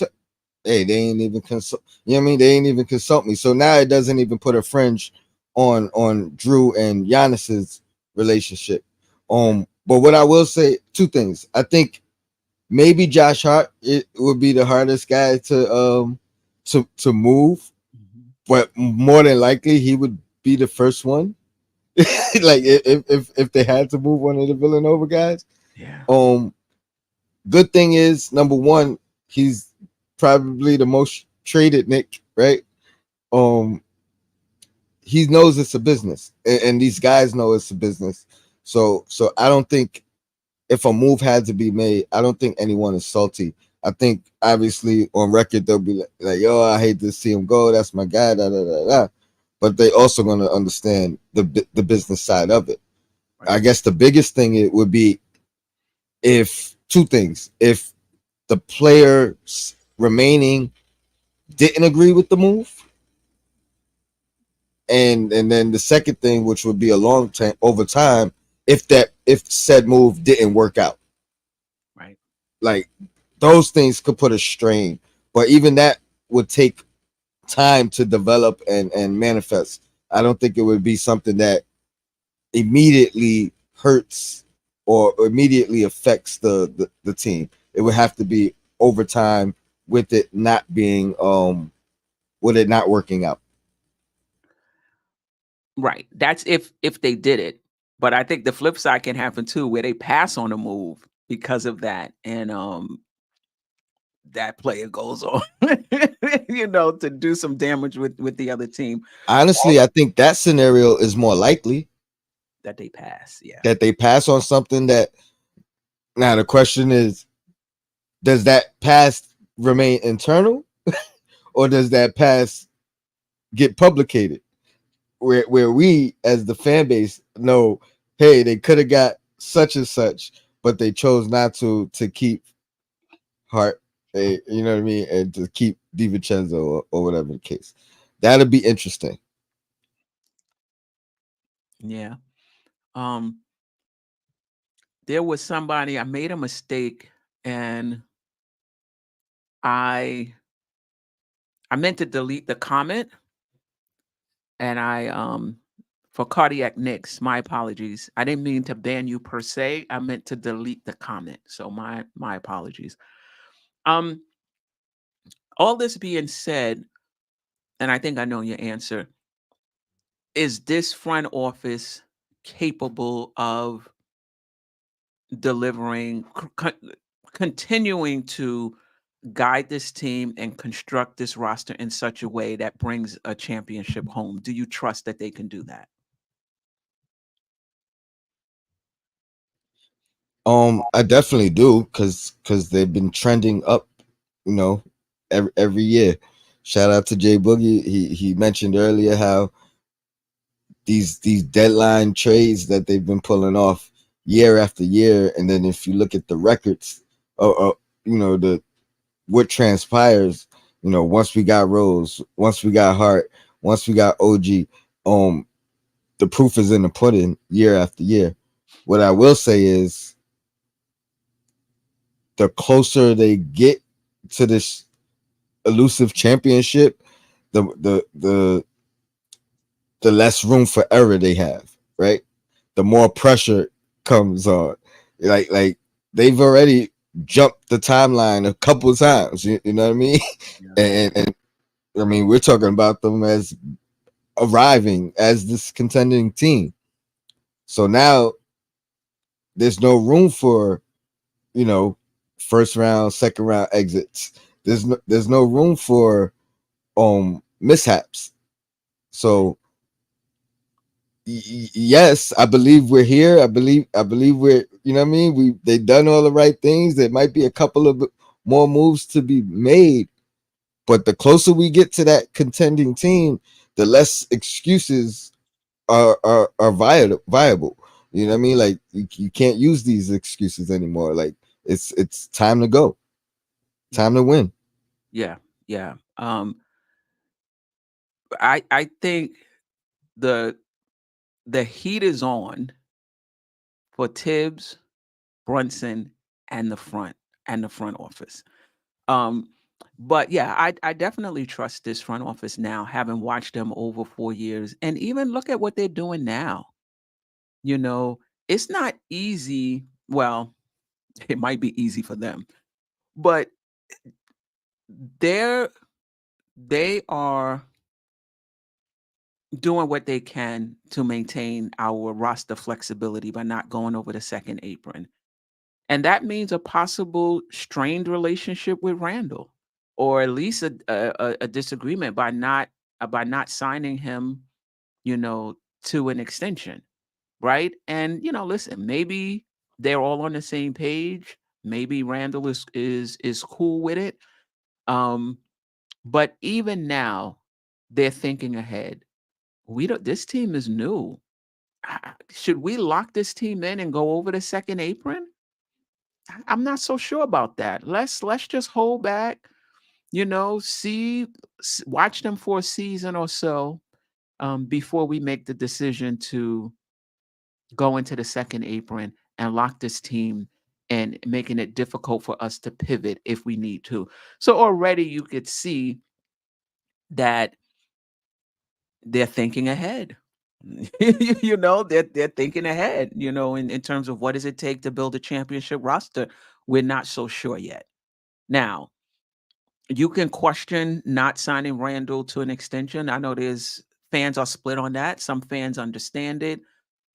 [SPEAKER 3] hey, they ain't even consult, you know what I mean? They ain't even consult me. So now it doesn't even put a fringe on Drew and Giannis's relationship. But what I will say, two things. I think maybe Josh Hart, it would be the hardest guy to move, but more than likely he would be the first one. Like if they had to move one of the Villanova guys.
[SPEAKER 2] Yeah.
[SPEAKER 3] Good thing is, number one, he's probably the most traded Knick, right? He knows it's a business, and these guys know it's a business. So I don't think if a move had to be made, I don't think anyone is salty. I think obviously on record they'll be like, yo, I hate to see him go. That's my guy. Da da da da. But they also going to understand the business side of it. Right. I guess the biggest thing it would be if two things. If the players remaining didn't agree with the move. And then the second thing, which would be a long time over time, if said move didn't work out.
[SPEAKER 2] Right.
[SPEAKER 3] Like those things could put a strain. But even that would take time to develop and manifest. I don't think it would be something that immediately hurts or immediately affects the team. It would have to be over time with it not being with it not working out.
[SPEAKER 2] Right. That's if they did it. But I think the flip side can happen too, where they pass on a move because of that, and that player goes on, to do some damage with the other team.
[SPEAKER 3] Honestly, I think that scenario is more likely
[SPEAKER 2] that they pass. Yeah.
[SPEAKER 3] That they pass on something that. Now the question is, does that pass remain internal, or does that pass get publicated? Where we as the fan base know, hey, they could have got such and such, but they chose not to keep Hart, you know what I mean, and to keep DiVincenzo or whatever the case. That'll be interesting.
[SPEAKER 2] Yeah. There was somebody, I made a mistake, and I meant to delete the comment, and I for Cardiac Knicks, my apologies. I didn't mean to ban you per se. I meant to delete the comment. So my apologies. All this being said, and I think I know your answer, is this front office capable of delivering, continuing to guide this team and construct this roster in such a way that brings a championship home? Do you trust that they can do that?
[SPEAKER 3] I definitely do, because they've been trending up, every year. Shout out to Jay Boogie. He mentioned earlier how these deadline trades that they've been pulling off year after year, and then if you look at the records, the what transpires, once we got Rose, once we got Hart, once we got OG, the proof is in the pudding year after year. What I will say is, the closer they get to this elusive championship, the less room for error they have, right? The more pressure comes on. Like they've already jumped the timeline a couple of times, you know what I mean?
[SPEAKER 2] Yeah.
[SPEAKER 3] And I mean, we're talking about them as arriving as this contending team. So now there's no room for, first round, second round exits. There's no room for mishaps. So yes, I believe we're here. I believe we're, you know what I mean? They've done all the right things. There might be a couple of more moves to be made, but the closer we get to that contending team, the less excuses are viable. You know what I mean? Like you can't use these excuses anymore. Like it's time to go. Time to win.
[SPEAKER 2] Yeah. Yeah. I think the heat is on for Tibbs, Brunson, and the front office. But yeah, I definitely trust this front office now, having watched them over 4 years, and even look at what they're doing now. It's not easy. Well, it might be easy for them, but they are doing what they can to maintain our roster flexibility by not going over the second apron. And that means a possible strained relationship with Randall, or at least a disagreement by not signing him, to an extension, right? And listen, maybe they're all on the same page. Maybe Randall is cool with it. But even now, they're thinking ahead. This team is new. Should we lock this team in and go over the second apron? I'm not so sure about that. Let's just hold back, watch them for a season or so before we make the decision to go into the second apron and lock this team and making it difficult for us to pivot if we need to. So already you could see that they're thinking ahead. They're thinking ahead, in terms of what does it take to build a championship roster. We're not so sure yet. Now, you can question not signing Randall to an extension. I know there's fans are split on that. Some fans understand it,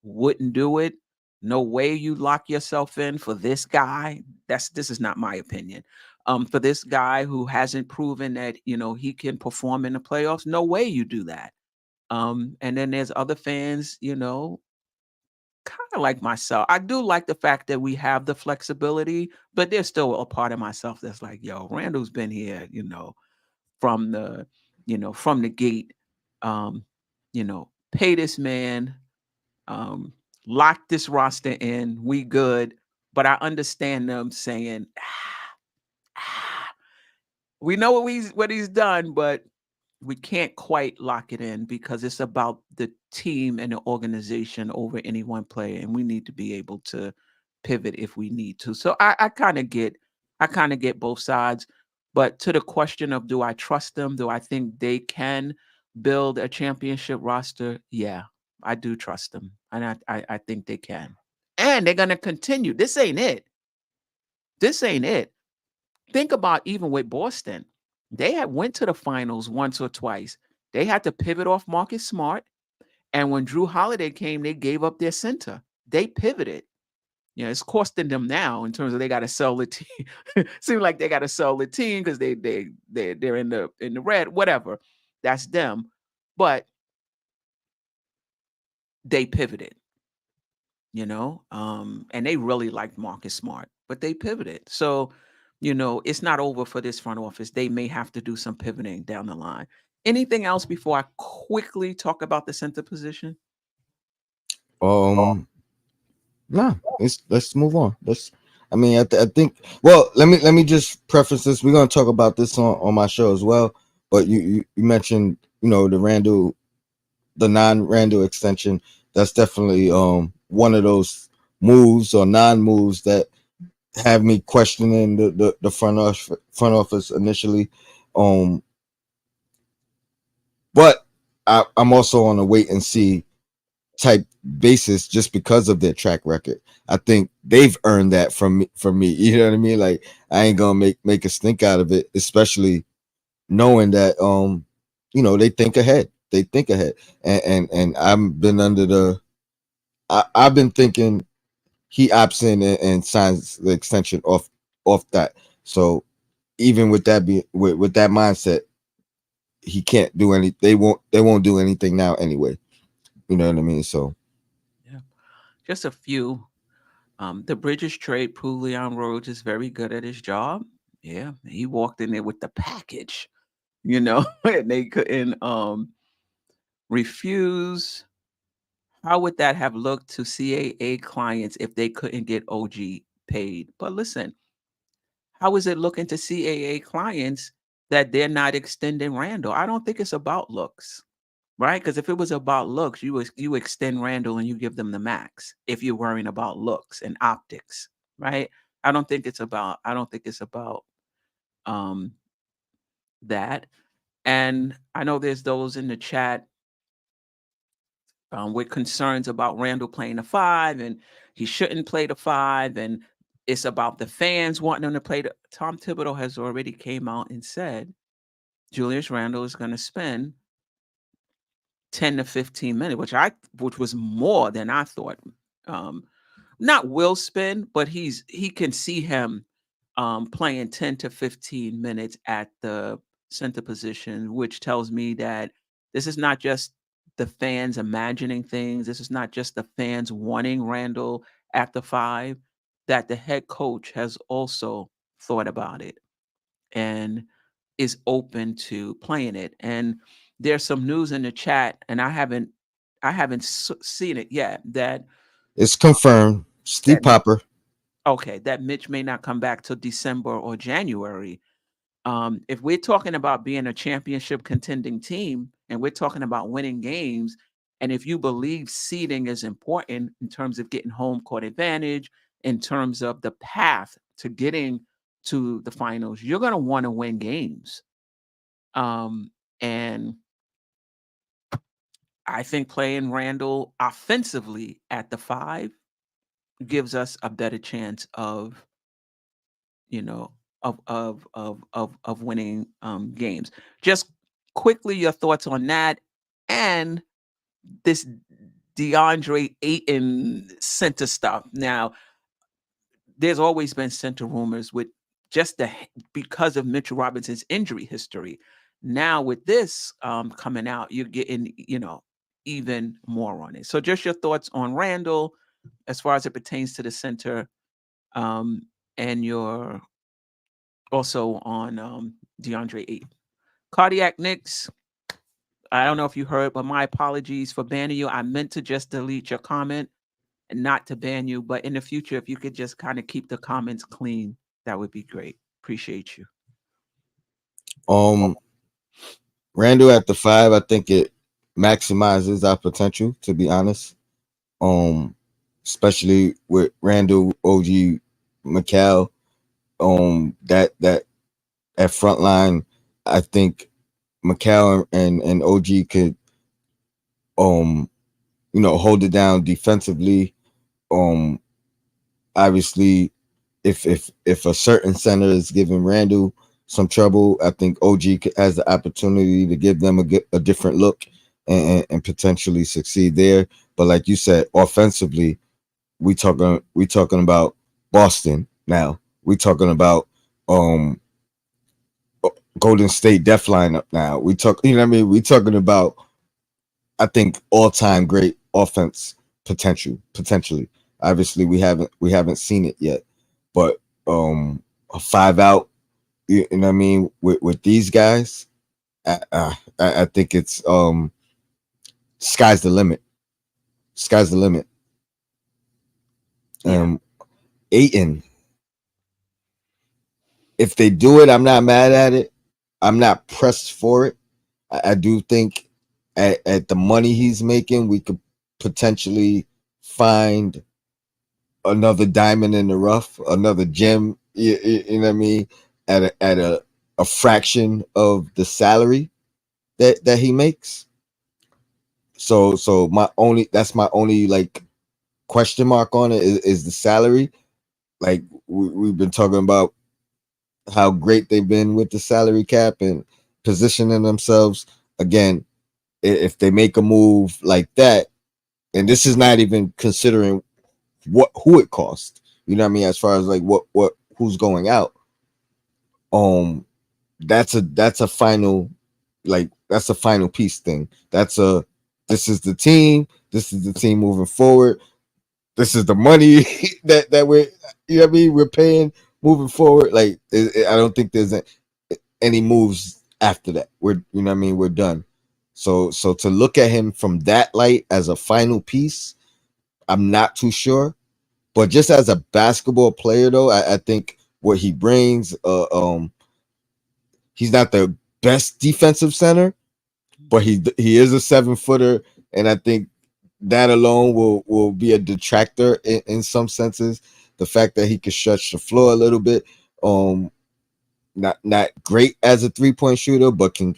[SPEAKER 2] wouldn't do it. No way you lock yourself in for this guy. This is not my opinion. For this guy who hasn't proven that, he can perform in the playoffs, no way you do that. And then there's other fans, kind of like myself. I do like the fact that we have the flexibility, but there's still a part of myself that's like, yo, Randall's been here, from the, from the gate. Um, pay this man, lock this roster in, we good. But I understand them saying, we know what he's done, but we can't quite lock it in because it's about the team and the organization over any one player, and we need to be able to pivot if we need to. So I kind of get both sides. But to the question of, do I trust them? Do I think they can build a championship roster? Yeah, I do trust them, and I think they can, and they're gonna continue. This ain't it. Think about even with Boston. They had went to the finals once or twice. They had to pivot off Marcus Smart. And when Drew Holiday came, they gave up their center. They pivoted. It's costing them now in terms of they got to sell the team. Seems like they got to sell the team because they're in the red, whatever. That's them. But they pivoted, and they really liked Marcus Smart, but they pivoted. So, it's not over for this front office. They may have to do some pivoting down the line. Anything else before I quickly talk about the center position?
[SPEAKER 3] No, let's move on. I think. Well, let me just preface this. We're gonna talk about this on my show as well. But you mentioned the non-Randall extension. That's definitely one of those moves or non-moves that have me questioning the front office initially. But I'm also on a wait and see type basis just because of their track record. I think they've earned that from me. You know what I mean? Like, I ain't gonna make a stink out of it, especially knowing that they think ahead. They think ahead. And I've been I've been thinking he opts in and signs the extension off that. So even with that with that mindset, he can't do any. They won't do anything now anyway. You know what I mean? So
[SPEAKER 2] yeah, just a few. The Bridges trade proved Leon Rhodes is very good at his job. Yeah, he walked in there with the package, and they couldn't refuse. How would that have looked to CAA clients if they couldn't get OG paid? But listen, how is it looking to CAA clients that they're not extending Randall? I don't think it's about looks, right? Because if it was about looks, you extend Randall and you give them the max if you're worrying about looks and optics, right? I don't think it's about that. And I know there's those in the chat with concerns about Randall playing the 5 and he shouldn't play the 5, and it's about the fans wanting him to play the. Tom Thibodeau has already came out and said Julius Randle is going to spend 10 to 15 minutes, which was more than I thought. Not will spend, but he can see him playing 10 to 15 minutes at the center position, which tells me that this is not just the fans imagining things. This is not just the fans wanting Randall at the 5, that the head coach has also thought about it and is open to playing it. And there's some news in the chat, and I haven't seen it yet, that
[SPEAKER 3] it's confirmed. Steve Popper
[SPEAKER 2] Okay, that Mitch may not come back till December or January. If we're talking about being a championship contending team and we're talking about winning games, and if you believe seeding is important in terms of getting home court advantage, in terms of the path to getting to the finals, you're going to want to win games. And I think playing Randall offensively at the 5 gives us a better chance of, you know, of winning games. Just quickly, your thoughts on that and this DeAndre Ayton center stuff. Now, there's always been center rumors with just because of Mitchell Robinson's injury history. Now with this coming out, you're getting, even more on it. So just your thoughts on Randall as far as it pertains to the center, and your also on DeAndre Ayton. Cardiac Knicks, I don't know if you heard, but my apologies for banning you. I meant to just delete your comment and not to ban you, but in the future, if you could just kind of keep the comments clean, that would be great. Appreciate you.
[SPEAKER 3] Randall at the 5, I think it maximizes our potential, to be honest. Especially with Randall, OG, McCall, that at front line, I think McCall and OG could hold it down defensively. Obviously, if a certain center is giving Randall some trouble, I think OG has the opportunity to give them a different look and potentially succeed there. But like you said, offensively, we talking about Boston now. We talking about Golden State def lineup now. We talking about, I think, all-time great offense potentially. Obviously, we haven't seen it yet, but a 5 out, you know what I mean, with these guys, I think it's sky's the limit. Sky's the limit. Ayton, if they do it, I'm not mad at it. I'm not pressed for it. I do think at the money he's making, we could potentially find another diamond in the rough, another gem. You know what I mean? At a fraction of the salary that he makes. So that's my only like question mark on it is the salary. Like we've been talking about how great they've been with the salary cap and positioning themselves. Again, if they make a move like that, and this is not even considering who it costs, you know what I mean, as far as like who's going out, that's a final, like that's a final piece thing. This is the team moving forward. This is the money that we're, you know what I mean, we're paying moving forward. Like I don't think there's any moves after that. You know what I mean, we're done. So to look at him from that light as a final piece, I'm not too sure. But just as a basketball player, though, I think what he brings, he's not the best defensive center, but he is a 7-footer, and I think that alone will be a detractor in some senses. The fact that he can stretch the floor a little bit, not great as a 3-point shooter, but can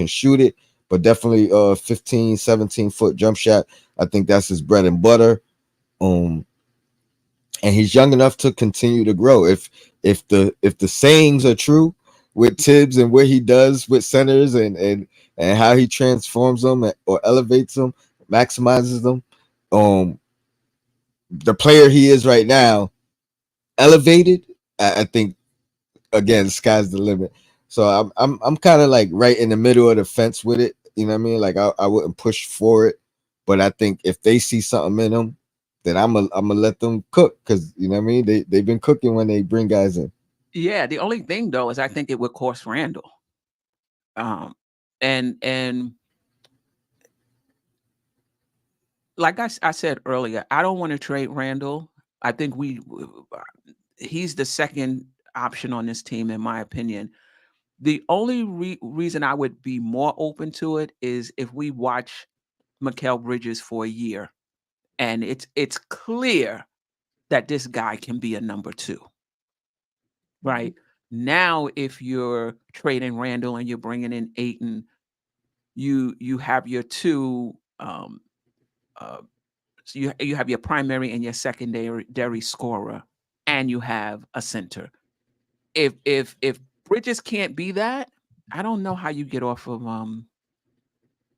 [SPEAKER 3] shoot it. But definitely 15, 17-foot jump shot. I think that's his bread and butter. And he's young enough to continue to grow. If the sayings are true with Tibbs and what he does with centers and how he transforms them or elevates them, maximizes them, the player he is right now, elevated, I think, again, sky's the limit. So I'm kind of like right in the middle of the fence with it. You know what I mean? Like I wouldn't push for it, but I think if they see something in them, then I'm gonna let them cook, because you know what I mean. They've been cooking when they bring guys in.
[SPEAKER 2] Yeah, the only thing though is I think it would cost Randall. And like I said earlier, I don't want to trade Randall. I think he's the second option on this team, in my opinion. The only reason I would be more open to it is if we watch Mikal Bridges for a year, and it's clear that this guy can be a number 2. Right now, if you're trading Randall and you're bringing in Ayton, you have your 2. So you have your primary and your secondary scorer, and you have a center. If Bridges can't be that, I don't know how you get off of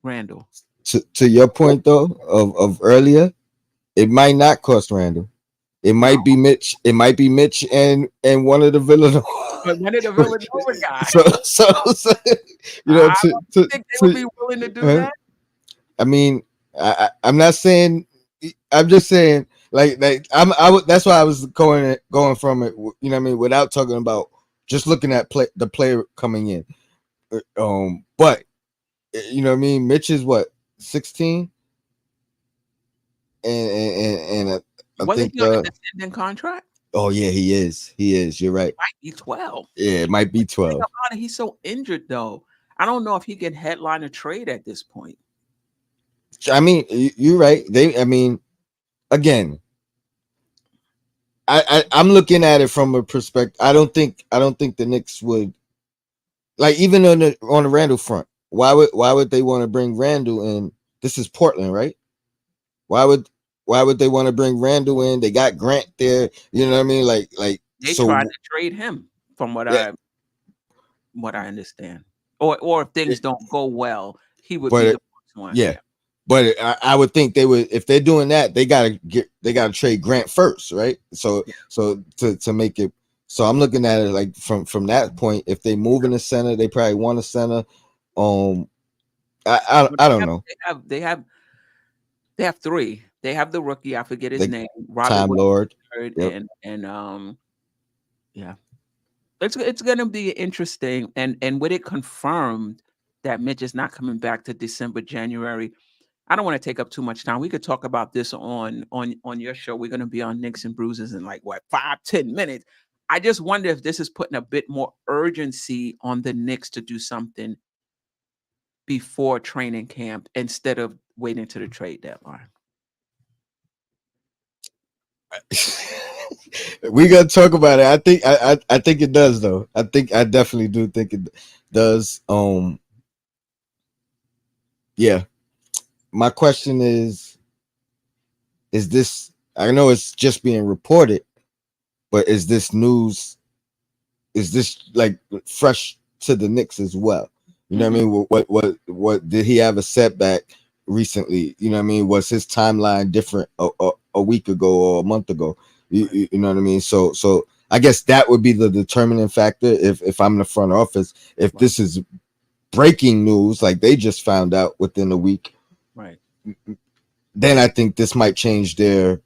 [SPEAKER 2] Randall.
[SPEAKER 3] To your point though of earlier, it might not cost Randall. It might be Mitch. It might be Mitch and one of the Villanova.
[SPEAKER 2] One of the Villanova guys.
[SPEAKER 3] So you know,
[SPEAKER 2] I don't think they would be willing to do that.
[SPEAKER 3] I mean, I'm not saying. I'm just saying, like that's why I was going from it. You know what I mean? Without talking about just looking at the player coming in. But you know what I mean? Mitch is what, 16, and I
[SPEAKER 2] Wasn't
[SPEAKER 3] think
[SPEAKER 2] he on a descending contract?
[SPEAKER 3] Oh yeah, he is. You're right.
[SPEAKER 2] It might be 12.
[SPEAKER 3] Yeah, it might be 12.
[SPEAKER 2] He's so injured though. I don't know if he can headline a trade at this point.
[SPEAKER 3] I mean, you're right. I mean, again, I'm looking at it from a perspective. I don't think the Knicks would, like, even on the Randall front. Why would they want to bring Randall in? This is Portland, right? Why would they want to bring Randall in? They got Grant there. You know what I mean? Like
[SPEAKER 2] they tried to trade him, from what I understand. Or if things don't go well, he would be the first one.
[SPEAKER 3] Yeah. But I would think they would, if they're doing that, they gotta trade Grant first, right? So to make it. So I'm looking at it like from that point. If they move in the center, they probably want a center. I don't know.
[SPEAKER 2] They have 3. They have the rookie. I forget his name.
[SPEAKER 3] Time Lord.
[SPEAKER 2] Yep. And yeah, it's gonna be interesting. And with it confirmed that Mitch is not coming back to December, January. I don't want to take up too much time. We could talk about this on your show. We're going to be on Knicks and Bruises in like 5-10 minutes. I just wonder if this is putting a bit more urgency on the Knicks to do something before training camp instead of waiting to the trade deadline.
[SPEAKER 3] We gotta talk about it. I think it does though. I definitely do think it does. Yeah. My question is this, I know it's just being reported, but is this news, is this like fresh to the Knicks as well? You know what I mean? What did he have a setback recently? You know what I mean? Was his timeline different a week ago or a month ago? You know what I mean? So I guess that would be the determining factor if I'm the front office. If this is breaking news, like they just found out within a week,
[SPEAKER 2] right?
[SPEAKER 3] Then I think this might change their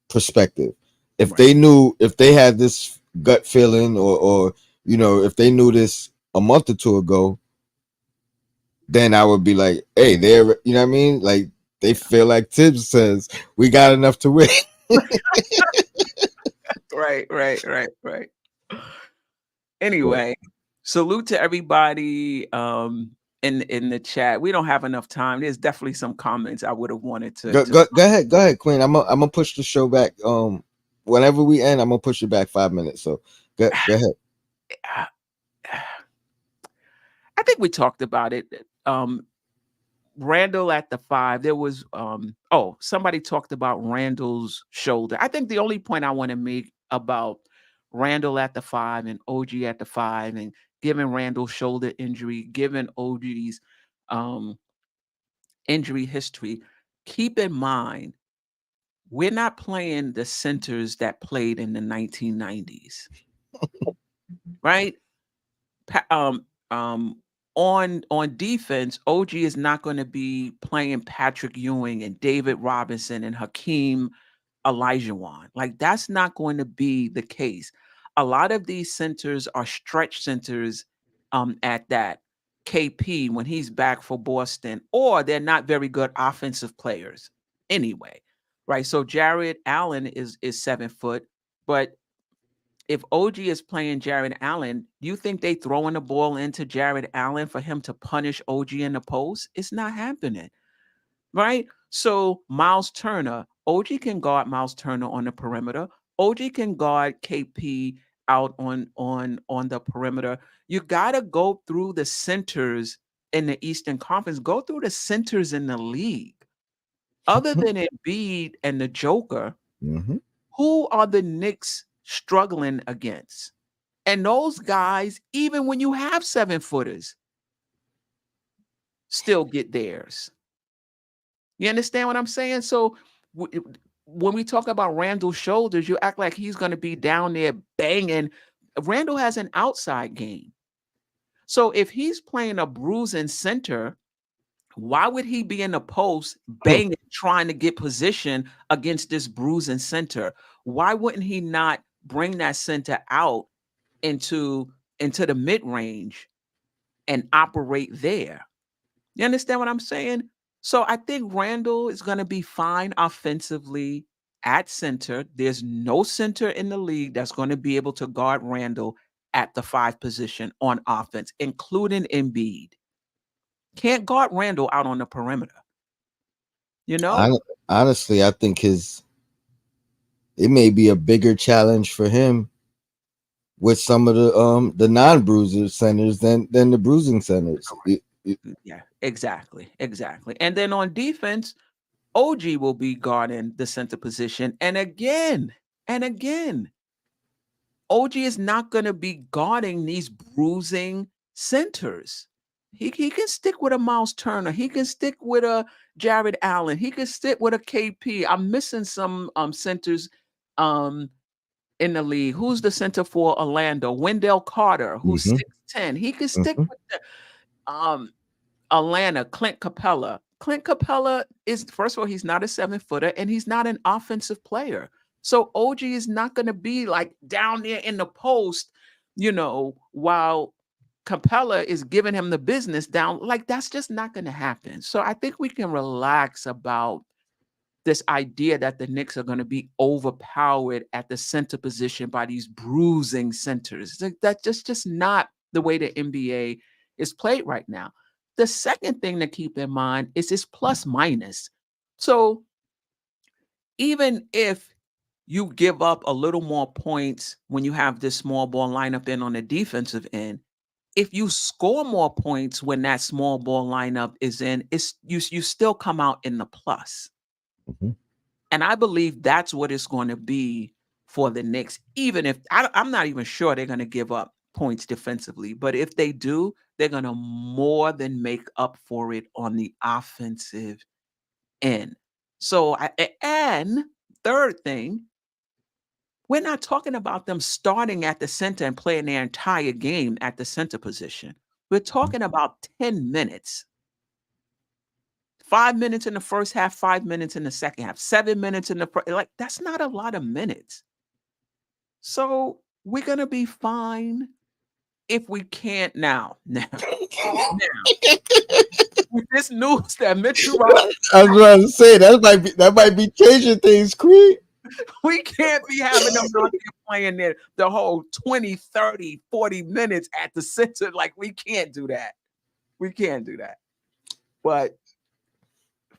[SPEAKER 3] perspective. If they knew, if they had this gut feeling, or you know, if they knew this a month or two ago, then I would be like, hey, they're, you know what I mean? Like they feel like Tibbs says, we got enough to win.
[SPEAKER 2] Right. Anyway, salute to everybody in the chat. We don't have enough time. There's definitely some comments I would have wanted to
[SPEAKER 3] go ahead, Queen. I'm gonna push the show back. Whenever we end, I'm gonna push it back 5 minutes. So go ahead.
[SPEAKER 2] I think we talked about it. Randall at the 5. There was somebody talked about Randall's shoulder. I think the only point I want to make about Randall at the 5 and OG at the 5, and given Randall's shoulder injury, given OG's injury history, keep in mind we're not playing the centers that played in the 1990s, right? On defense, OG is not going to be playing Patrick Ewing and David Robinson and Hakeem Olajuwon. Like that's not going to be the case. A lot of these centers are stretch centers at that. KP when he's back for Boston, or they're not very good offensive players anyway. right? So Jared Allen is 7 foot, but if OG is playing Jared Allen, do you think they throwing the ball into Jared Allen for him to punish OG in the post? It's not happening, right? So Miles Turner, OG can guard Miles Turner on the perimeter. OG can guard KP out on the perimeter. You got to go through the centers in the Eastern Conference. Go through the centers in the league. Other than Embiid and the Joker, who are the Knicks struggling against? And those guys, even when you have 7-footers, still get theirs. You understand what I'm saying? So when we talk about Randall's shoulders, you act like he's going to be down there banging. Randall has an outside game. So if he's playing a bruising center, why would he be in the post banging, trying to get position against this bruising center? Why wouldn't he not bring that center out into the mid-range and operate there? You understand what I'm saying? So I think Randall is going to be fine offensively at center. There's no center in the league that's going to be able to guard Randall at the 5 position on offense, including Embiid. Can't guard Randall out on the perimeter. You know?
[SPEAKER 3] Honestly, I think it may be a bigger challenge for him with some of the non-bruiser centers than the bruising centers.
[SPEAKER 2] Yeah, exactly. And then on defense, OG will be guarding the center position. And again, OG is not going to be guarding these bruising centers. He can stick with a Miles Turner. He can stick with a Jared Allen. He can stick with a KP. I'm missing some centers in the league. Who's the center for Orlando? Wendell Carter, who's 6'10". He can stick with the Atlanta, Clint Capella. Clint Capella is, first of all, he's not a 7-footer and he's not an offensive player. So OG is not going to be like down there in the post, while Capella is giving him the business down. Like, that's just not going to happen. So I think we can relax about this idea that the Knicks are going to be overpowered at the center position by these bruising centers. That's just not the way the NBA is played right now. The second thing to keep in mind is this plus minus. So even if you give up a little more points when you have this small ball lineup in on the defensive end, if you score more points when that small ball lineup is in, you still come out in the plus. And I believe that's what it's going to be for the Knicks, even if I'm not even sure they're going to give up points defensively. But if they do, they're going to more than make up for it on the offensive end. So, and third thing, we're not talking about them starting at the center and playing their entire game at the center position. We're talking about 10 minutes. 5 minutes in the first half, 5 minutes in the second half, 7 minutes in the first. Like, that's not a lot of minutes. So we're going to be fine if we can't now. With this news that Mitchell Robinson,
[SPEAKER 3] I was about to say that might be changing things, Creed.
[SPEAKER 2] We can't be having them out there playing there the whole 20, 30, 40 minutes at the center. Like, we can't do that. But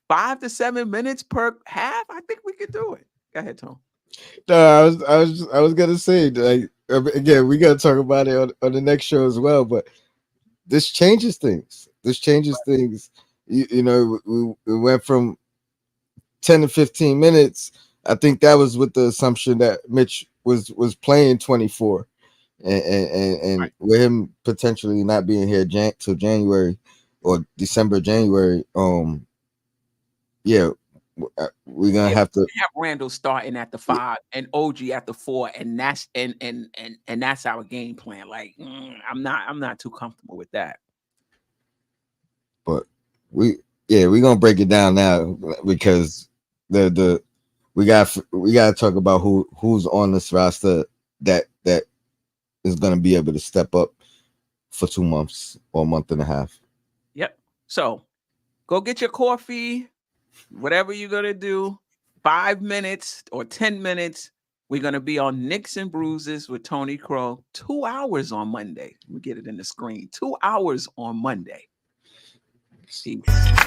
[SPEAKER 2] 5 to 7 minutes per half, I think we could do it. Go ahead, Tom.
[SPEAKER 3] No, I was gonna say, like, again, we gotta talk about it on the next show as well. But this changes things. We went from 10 to 15 minutes. I think that was with the assumption that Mitch was playing 24, and right, with him potentially not being here till January or December, January. We're gonna have to
[SPEAKER 2] have Randall starting at the 5 and OG at the 4, and that's that's our game plan. Like, I'm not too comfortable with that.
[SPEAKER 3] But we're gonna break it down now, because we gotta talk about who's on this roster that is gonna be able to step up for 2 months or a month and a half.
[SPEAKER 2] Yep. So go get your coffee, whatever you're gonna do. 5 minutes or 10 minutes, we're going to be on Knicks and Bruises with Tony Crow. 2 hours on Monday. We get it in the screen. 2 hours on Monday. Peace.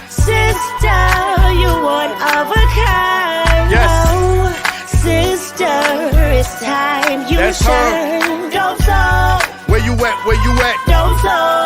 [SPEAKER 1] Sister, you one of a kind.
[SPEAKER 4] Yes.
[SPEAKER 1] Oh, sister, it's time you
[SPEAKER 4] That's her.
[SPEAKER 1] shine. Dope Soul.
[SPEAKER 4] Where you at? Where you at?
[SPEAKER 1] Dope Soul.